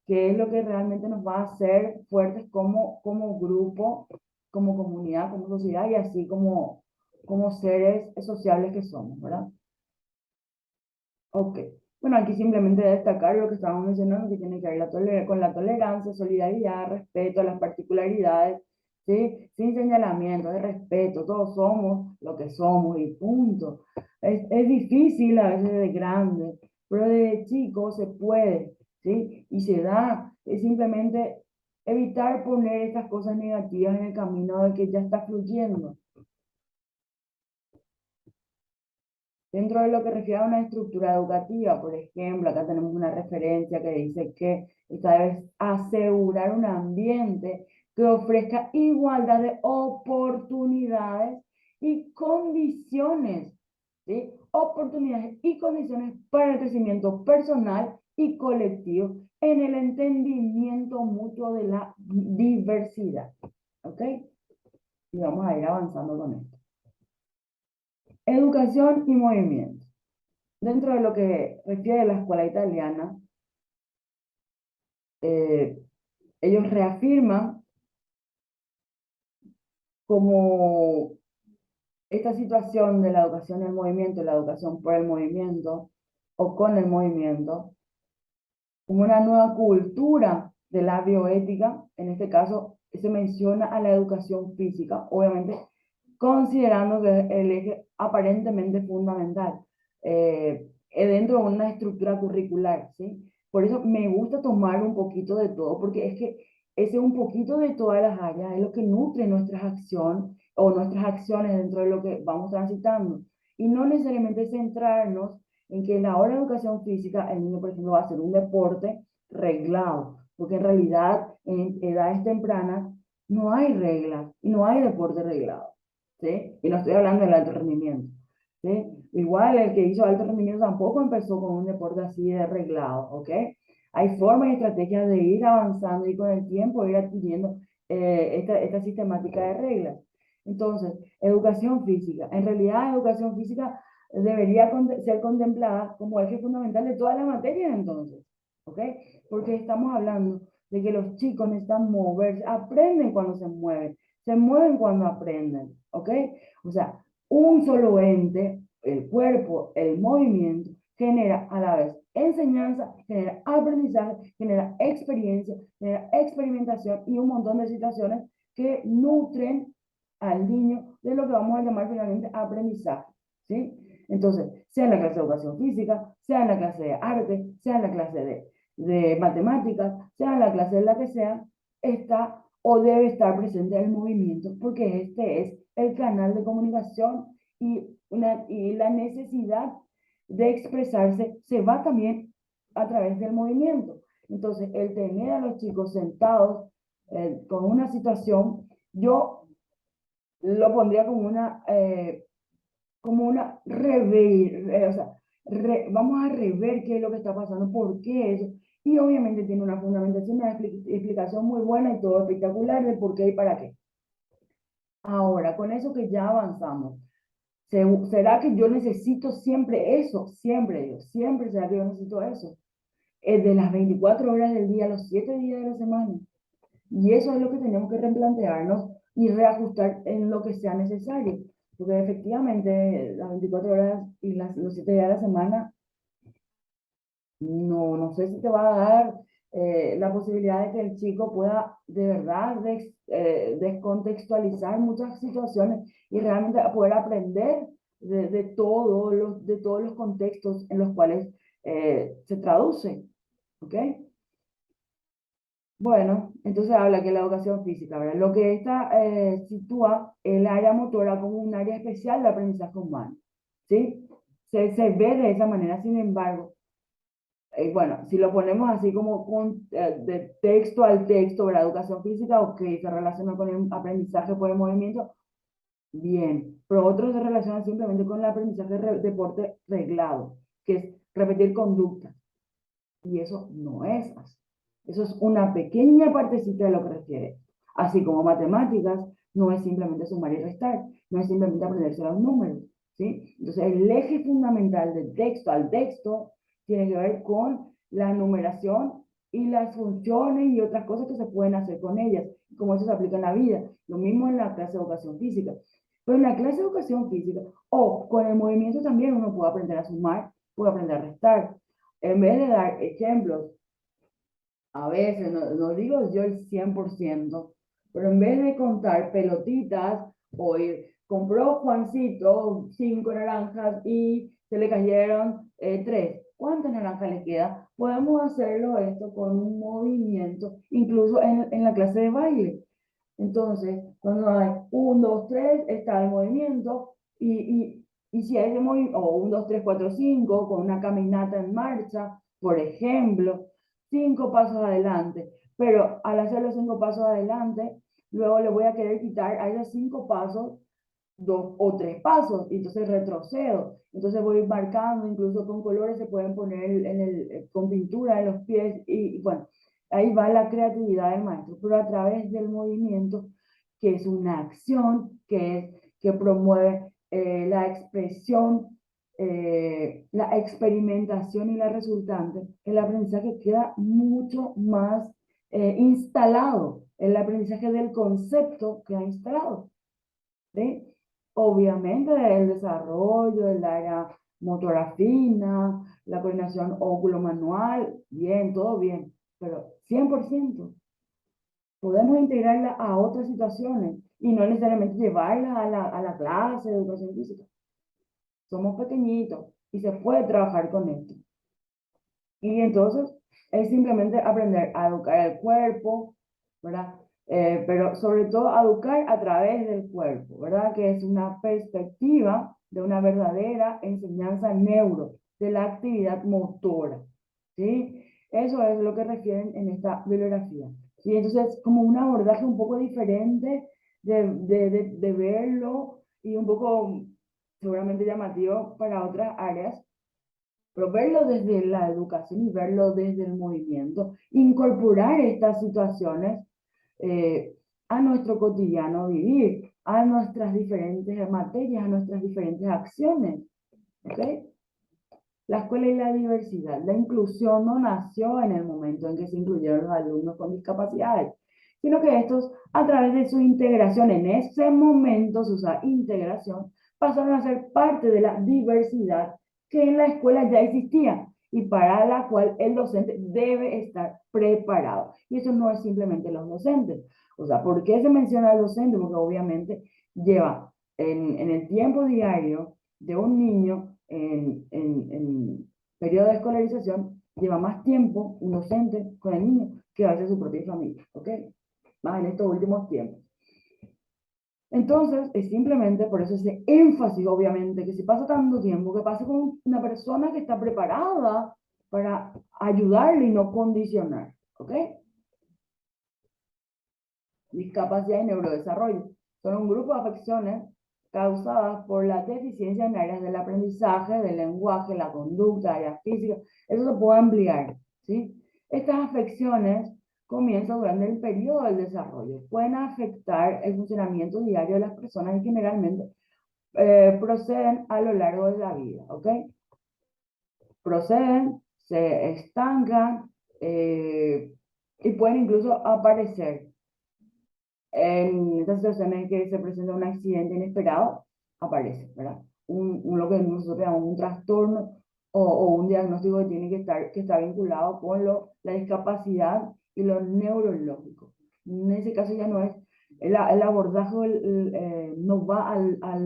que es lo que realmente nos va a hacer fuertes como grupo, como comunidad, como sociedad y así como seres sociables que somos, ¿verdad? Ok. Bueno, aquí simplemente destacar lo que estábamos mencionando, que tiene que ver con la tolerancia, solidaridad, respeto a las particularidades, ¿sí? Sin señalamiento, de respeto, todos somos lo que somos y punto. Es difícil a veces de grande, pero de chico se puede, ¿sí? Y se da, es simplemente evitar poner estas cosas negativas en el camino de que ya está fluyendo. Dentro de lo que refiere a una estructura educativa, por ejemplo, acá tenemos una referencia que dice que esta debe asegurar un ambiente que ofrezca igualdad de oportunidades y condiciones, ¿sí? Oportunidades y condiciones para el crecimiento personal y colectivo en el entendimiento mutuo de la diversidad. ¿Ok? Y vamos a ir avanzando con esto. Educación y movimiento. Dentro de lo que refiere a la escuela italiana, ellos reafirman como esta situación de la educación en el movimiento, la educación por el movimiento o con el movimiento, como una nueva cultura de la bioética. En este caso se menciona a la educación física, obviamente considerando que es el eje aparentemente fundamental dentro de una estructura curricular, ¿sí? Por eso me gusta tomar un poquito de todo, porque es que ese un poquito de todas las áreas es lo que nutre nuestras acciones o nuestras acciones dentro de lo que vamos transitando. Y no necesariamente centrarnos en que en la hora de educación física el niño, por ejemplo, va a hacer un deporte reglado, porque en realidad en edades tempranas no hay reglas y no hay deporte reglado, ¿sí? Y no estoy hablando del alto rendimiento, ¿sí? Igual el que hizo alto rendimiento tampoco empezó con un deporte así de reglado, ¿ok? Hay formas y estrategias de ir avanzando y con el tiempo ir adquiriendo esta sistemática de reglas. Entonces, educación física. En realidad, educación física debería ser contemplada como eje fundamental de todas las materias entonces, ¿ok? Porque estamos hablando de que los chicos necesitan moverse, aprenden cuando se mueven cuando aprenden, ¿ok? O sea, un solo ente, el cuerpo, el movimiento, genera a la vez enseñanza, genera aprendizaje, genera experiencia, genera experimentación y un montón de situaciones que nutren al niño de lo que vamos a llamar finalmente aprendizaje, ¿sí? Entonces, sea en la clase de educación física, sea en la clase de arte, sea en la clase de matemáticas, sea en la clase de la que sea, está o debe estar presente el movimiento, porque este es el canal de comunicación y la necesidad de expresarse se va también a través del movimiento. Entonces, el tener a los chicos sentados con una situación, yo lo pondría como una rever, o sea, vamos a rever qué es lo que está pasando, por qué eso. Y obviamente tiene una fundamentación, una explicación muy buena y todo espectacular de por qué y para qué. Ahora, con eso que ya avanzamos, ¿será que yo necesito siempre eso? Siempre será que yo necesito eso. Es de las 24 horas del día, los 7 días de la semana. Y eso es lo que tenemos que replantearnos y reajustar en lo que sea necesario. Porque efectivamente las 24 horas y los 7 días de la semana, no sé si te va a dar la posibilidad de que el chico pueda de verdad descontextualizar muchas situaciones y realmente poder aprender de todos los contextos en los cuales se traduce, ¿ok? Bueno, entonces habla que la educación física, ¿verdad? Lo que esta sitúa el área motora como un área especial de aprendizaje humano, ¿sí? Se ve de esa manera, sin embargo, bueno, si lo ponemos así como de texto al texto, ¿verdad? Educación física, ok, se relaciona con el aprendizaje por el movimiento, bien, pero otros se relacionan simplemente con el aprendizaje de deporte reglado, que es repetir conductas, y eso no es así. Eso es una pequeña partecita de lo que refiere. Así como matemáticas, no es simplemente sumar y restar, no es simplemente aprenderse los números, ¿sí? Entonces, el eje fundamental del texto al texto tiene que ver con la numeración y las funciones y otras cosas que se pueden hacer con ellas, como eso se aplica en la vida. Lo mismo en la clase de educación física. Pero en la clase de educación física, o con el movimiento también uno puede aprender a sumar, puede aprender a restar. En vez de dar ejemplos, a veces, no digo yo el 100%, pero en vez de contar pelotitas, hoy compró Juancito 5 naranjas y se le cayeron 3. ¿Cuántas naranjas le queda? Podemos hacerlo esto con un movimiento, incluso en la clase de baile. Entonces, cuando hay 1, 2, 3, está el movimiento y si hay de movimiento, o 1, 2, 3, 4, 5, con una caminata en marcha, por ejemplo, 5 pasos adelante. Pero al hacer los 5 pasos adelante, luego le voy a querer quitar a esos 5 pasos 2 o 3 pasos, y entonces retrocedo. Entonces voy marcando, incluso con colores se pueden poner con pintura en los pies, y bueno, ahí va la creatividad del maestro, pero a través del movimiento, que es una acción, que promueve la expresión, la experimentación y la resultante, el aprendizaje queda mucho más instalado, el aprendizaje del concepto queda instalado, ¿sí? Obviamente el desarrollo del área motora fina, la coordinación óculo-manual, bien, todo bien, pero 100% podemos integrarla a otras situaciones y no necesariamente llevarla a la clase de educación física. Somos pequeñitos y se puede trabajar con esto. Y entonces es simplemente aprender a educar el cuerpo, ¿verdad? Pero sobre todo educar a través del cuerpo, ¿verdad? Que es una perspectiva de una verdadera enseñanza neuro, de la actividad motora, ¿sí? Eso es lo que refieren en esta bibliografía, ¿sí? Entonces, como un abordaje un poco diferente de verlo, y un poco seguramente llamativo para otras áreas, pero verlo desde la educación y verlo desde el movimiento, incorporar estas situaciones eh, a nuestro cotidiano vivir, a nuestras diferentes materias, a nuestras diferentes acciones. ¿Okay? La escuela y la diversidad, la inclusión no nació en el momento en que se incluyeron los alumnos con discapacidades, sino que estos, a través de su integración en ese momento, su integración, pasaron a ser parte de la diversidad que en la escuela ya existía y para la cual el docente debe estar preparado. Y eso no es simplemente los docentes. O sea, ¿por qué se menciona al docente? Porque obviamente lleva en el tiempo diario de un niño en periodo de escolarización, lleva más tiempo un docente con el niño que a veces su propia familia, ¿ok? Más en estos últimos tiempos. Entonces, es simplemente por eso ese énfasis, obviamente, que si pasa tanto tiempo, que pase con una persona que está preparada para ayudarle y no condicionar, ¿ok? Discapacidad y neurodesarrollo. Son un grupo de afecciones causadas por la deficiencia en áreas del aprendizaje, del lenguaje, la conducta, áreas físicas. Eso se puede ampliar, ¿sí? Estas afecciones comienzan durante el periodo del desarrollo. Pueden afectar el funcionamiento diario de las personas y generalmente proceden a lo largo de la vida, ¿ok? Proceden, se estancan y pueden incluso aparecer en estas situaciones que se presenta un accidente inesperado, aparece, ¿verdad? Lo que nosotros llamamos un trastorno o un diagnóstico que tiene que estar vinculado con la discapacidad y lo neurológico. En ese caso ya no es, el abordaje no va a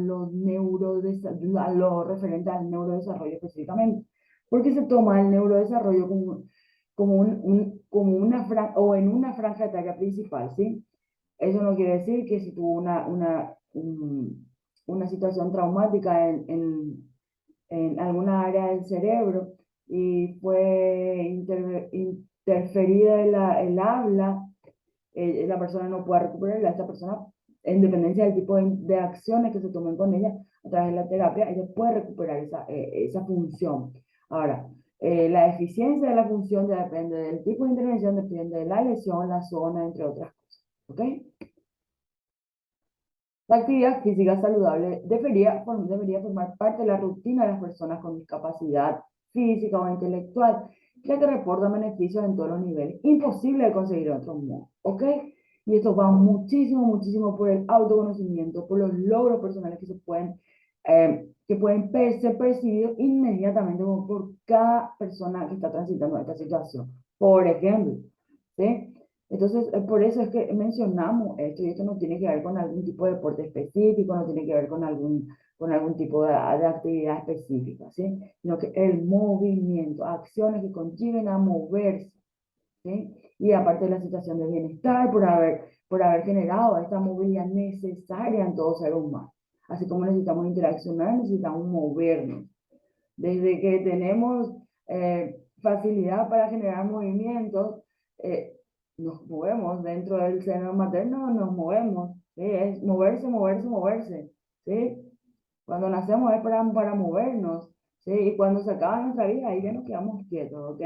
lo referente al neurodesarrollo específicamente, porque se toma el neurodesarrollo como una franja, o en una franja etaria principal, ¿sí? Eso no quiere decir que si tuvo una situación traumática en alguna área del cerebro y fue interferida el habla, la persona no puede recuperarla. Esta persona, en dependencia del tipo de acciones que se tomen con ella a través de la terapia, ella puede recuperar esa función. Ahora, la eficiencia de la función ya depende del tipo de intervención, depende de la lesión, la zona, entre otras cosas. ¿Ok? La actividad física saludable debería formar parte de la rutina de las personas con discapacidad física o intelectual, ya que reporta beneficios en todos los niveles. Imposible de conseguir de otro modo, ¿ok? Y esto va muchísimo, muchísimo por el autoconocimiento, por los logros personales que pueden ser percibidos inmediatamente como por cada persona que está transitando esta situación. Por ejemplo, ¿sí? Entonces, por eso es que mencionamos esto, y esto no tiene que ver con algún tipo de deporte específico, no tiene que ver con algún tipo de actividad específica, ¿sí? Sino que el movimiento, acciones que conlleven a moverse, ¿sí? Y aparte de la situación de bienestar por haber generado esta movilidad necesaria en todo ser humano. Así como necesitamos interaccionar, necesitamos movernos. Desde que tenemos facilidad para generar movimientos, eh, nos movemos dentro del seno materno, nos movemos, ¿sí? Es moverse, moverse, moverse, ¿sí? Cuando nacemos es para movernos, ¿sí? Y cuando se acaba nuestra vida, ahí ya nos quedamos quietos, ¿ok?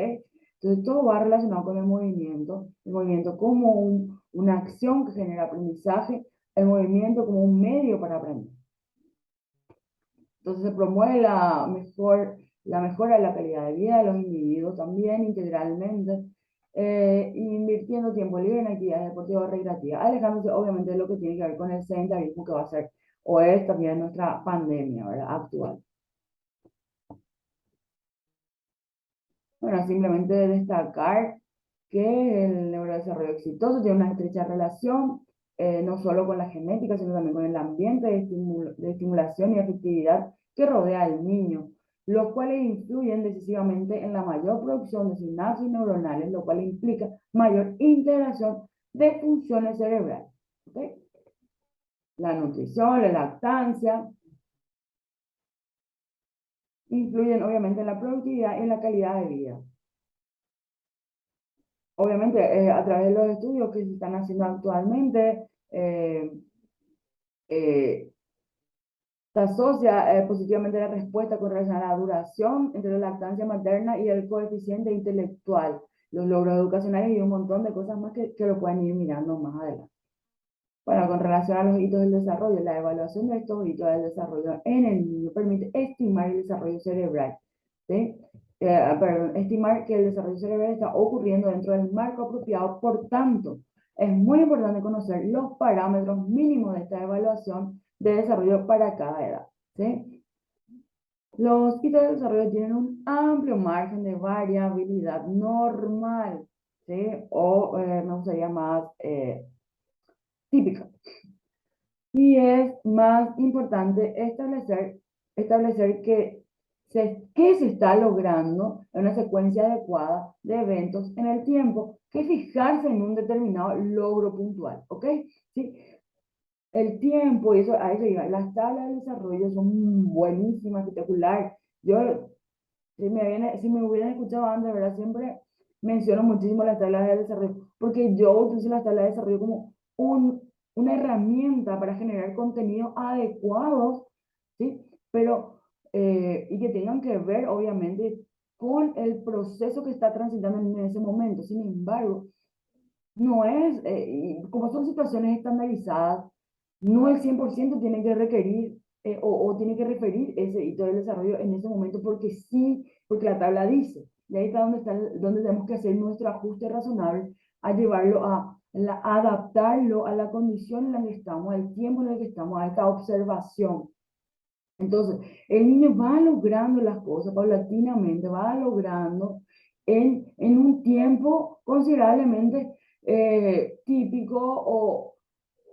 Entonces todo va relacionado con el movimiento como una acción que genera aprendizaje, el movimiento como un medio para aprender. Entonces se promueve la mejora de la calidad de vida de los individuos también integralmente, invirtiendo tiempo libre en actividades deportivas o recreativas, alejándose obviamente de lo que tiene que ver con el sedentarismo que va a ser o es también nuestra pandemia, ¿verdad? Actual. Bueno, simplemente destacar que el neurodesarrollo exitoso tiene una estrecha relación no solo con la genética, sino también con el ambiente de estimulación y afectividad que rodea al niño, los cuales influyen decisivamente en la mayor producción de sinapsis neuronales, lo cual implica mayor integración de funciones cerebrales. ¿Okay? La nutrición, la lactancia, influyen obviamente en la productividad y en la calidad de vida. Obviamente, a través de los estudios que se están haciendo actualmente, eh, se asocia positivamente la respuesta con relación a la duración entre la lactancia materna y el coeficiente intelectual, los logros educacionales y un montón de cosas más que lo pueden ir mirando más adelante. Bueno, con relación a los hitos del desarrollo, la evaluación de estos hitos del desarrollo en el niño permite estimar el desarrollo cerebral, ¿sí? Perdón, estimar que el desarrollo cerebral está ocurriendo dentro del marco apropiado. Por tanto, es muy importante conocer los parámetros mínimos de esta evaluación de desarrollo para cada edad, ¿sí? Los hitos de desarrollo tienen un amplio margen de variabilidad normal, ¿sí? O me gustaría más típica. Y es más importante establecer qué se está logrando en una secuencia adecuada de eventos en el tiempo que fijarse en un determinado logro puntual, ¿ok? ¿Sí? El tiempo, y eso, a eso iba, las tablas de desarrollo son buenísimas, espectacular. Yo, si me hubieran escuchado antes, ¿verdad? Siempre menciono muchísimo las tablas de desarrollo, porque yo utilizo las tablas de desarrollo como una herramienta para generar contenidos adecuados, ¿sí? Pero, y que tengan que ver, obviamente, con el proceso que está transitando en ese momento. Sin embargo, no es, como son situaciones estandarizadas, no el 100% tiene que requerir o tiene que referir ese hito del desarrollo en ese momento porque sí, porque la tabla dice. Y ahí está donde tenemos que hacer nuestro ajuste razonable a llevarlo a adaptarlo a la condición en la que estamos, al tiempo en el que estamos, a esta observación. Entonces, el niño va logrando las cosas paulatinamente, va logrando en un tiempo considerablemente típico o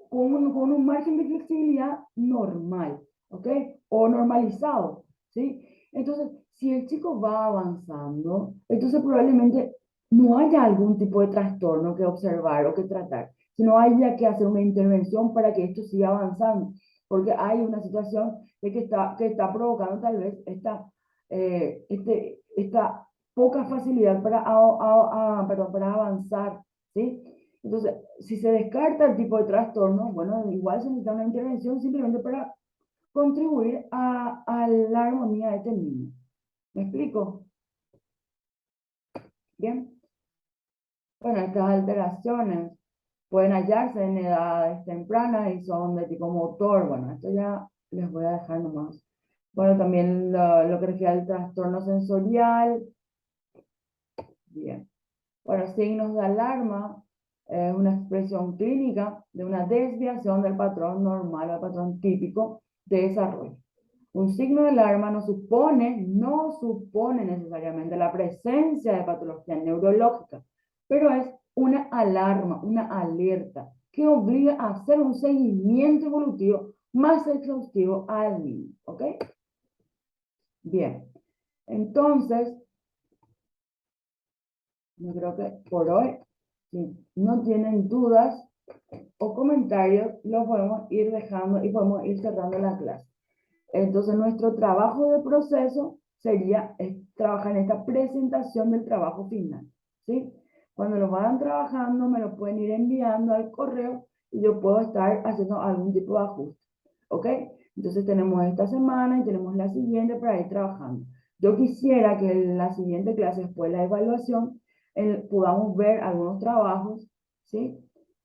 con un margen de flexibilidad normal, ¿ok? O normalizado, ¿sí? Entonces, si el chico va avanzando, entonces probablemente no haya algún tipo de trastorno que observar o que tratar, sino haya que hacer una intervención para que esto siga avanzando, porque hay una situación de que está provocando tal vez esta poca facilidad perdón, para avanzar, ¿sí? Entonces, si se descarta el tipo de trastorno, bueno, igual se necesita una intervención simplemente para contribuir a la armonía de este niño. ¿Me explico? Bien. Bueno, estas alteraciones pueden hallarse en edades tempranas y son de tipo motor. Bueno, esto ya les voy a dejar nomás. Bueno, también lo que refiere al trastorno sensorial. Bien. Bueno, signos de alarma es una expresión clínica de una desviación del patrón normal o patrón típico de desarrollo. Un signo de alarma no supone necesariamente la presencia de patología neurológica, pero es una alarma, una alerta que obliga a hacer un seguimiento evolutivo más exhaustivo al niño, ¿ok? Bien, entonces, yo creo que por hoy, si no tienen dudas o comentarios, los podemos ir dejando y podemos ir cerrando la clase. Entonces, nuestro trabajo de proceso sería trabajar en esta presentación del trabajo final, ¿sí? Cuando lo vayan trabajando, me lo pueden ir enviando al correo y yo puedo estar haciendo algún tipo de ajuste, ¿ok? Entonces, tenemos esta semana y tenemos la siguiente para ir trabajando. Yo quisiera que en la siguiente clase, después de la evaluación, podamos ver algunos trabajos, ¿sí?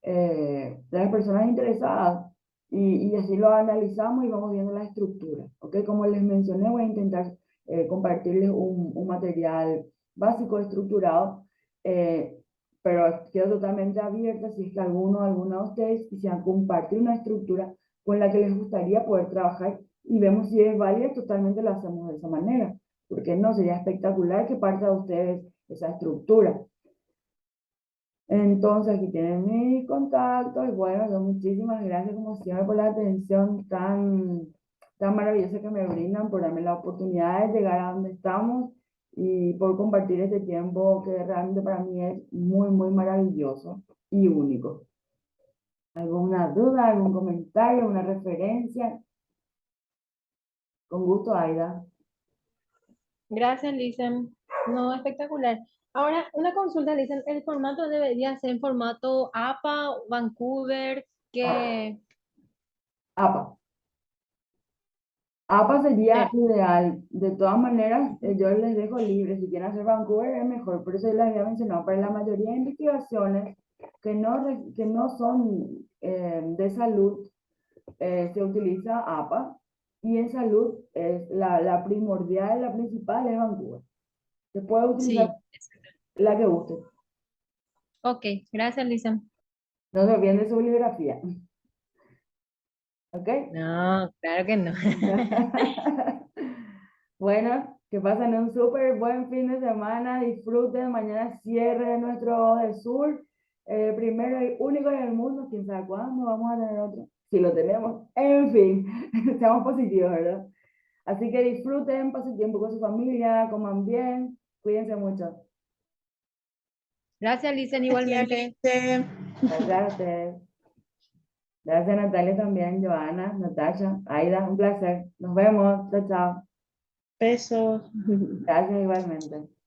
De las personas interesadas y así lo analizamos y vamos viendo la estructura, ¿ok? Como les mencioné, voy a intentar compartirles un material básico estructurado, eh, pero quedo totalmente abierta si es que alguna de ustedes quisieran compartir una estructura con la que les gustaría poder trabajar y vemos si es válida, totalmente lo hacemos de esa manera, porque no, sería espectacular que parta de ustedes esa estructura. Entonces, aquí tienen mis contactos y bueno, yo muchísimas gracias como siempre por la atención tan maravillosa que me brindan, por darme la oportunidad de llegar a donde estamos y por compartir este tiempo que realmente para mí es muy maravilloso y único. ¿Alguna duda, algún comentario, una referencia? Con gusto, Aida. Gracias, Lisen. No, espectacular. Ahora, una consulta, Lisen. ¿El formato debería ser en formato APA, Vancouver? Que APA. APA sería ideal. De todas maneras, yo les dejo libre. Si quieren hacer Vancouver es mejor. Por eso les había mencionado, para la mayoría de investigaciones que no son de salud, se utiliza APA. Y en salud es la primordial, la principal es Vancouver. Se puede utilizar sí. la que guste. Ok, gracias, Lisen. No se olviden de su bibliografía. ¿Ok? No, claro que no. Bueno, que pasen un súper buen fin de semana, disfruten, mañana cierre de nuestro de sur, primero y único en el mundo, quién sabe cuándo vamos a tener otro, si lo tenemos, en fin, seamos positivos, ¿verdad? Así que disfruten, pasen tiempo con su familia, coman bien, cuídense mucho. Gracias, Lisen, igualmente. Gracias a ustedes. Gracias Natalia también, Joana, Natasha, Aida, un placer. Nos vemos, chao, chao. Besos. Gracias igualmente.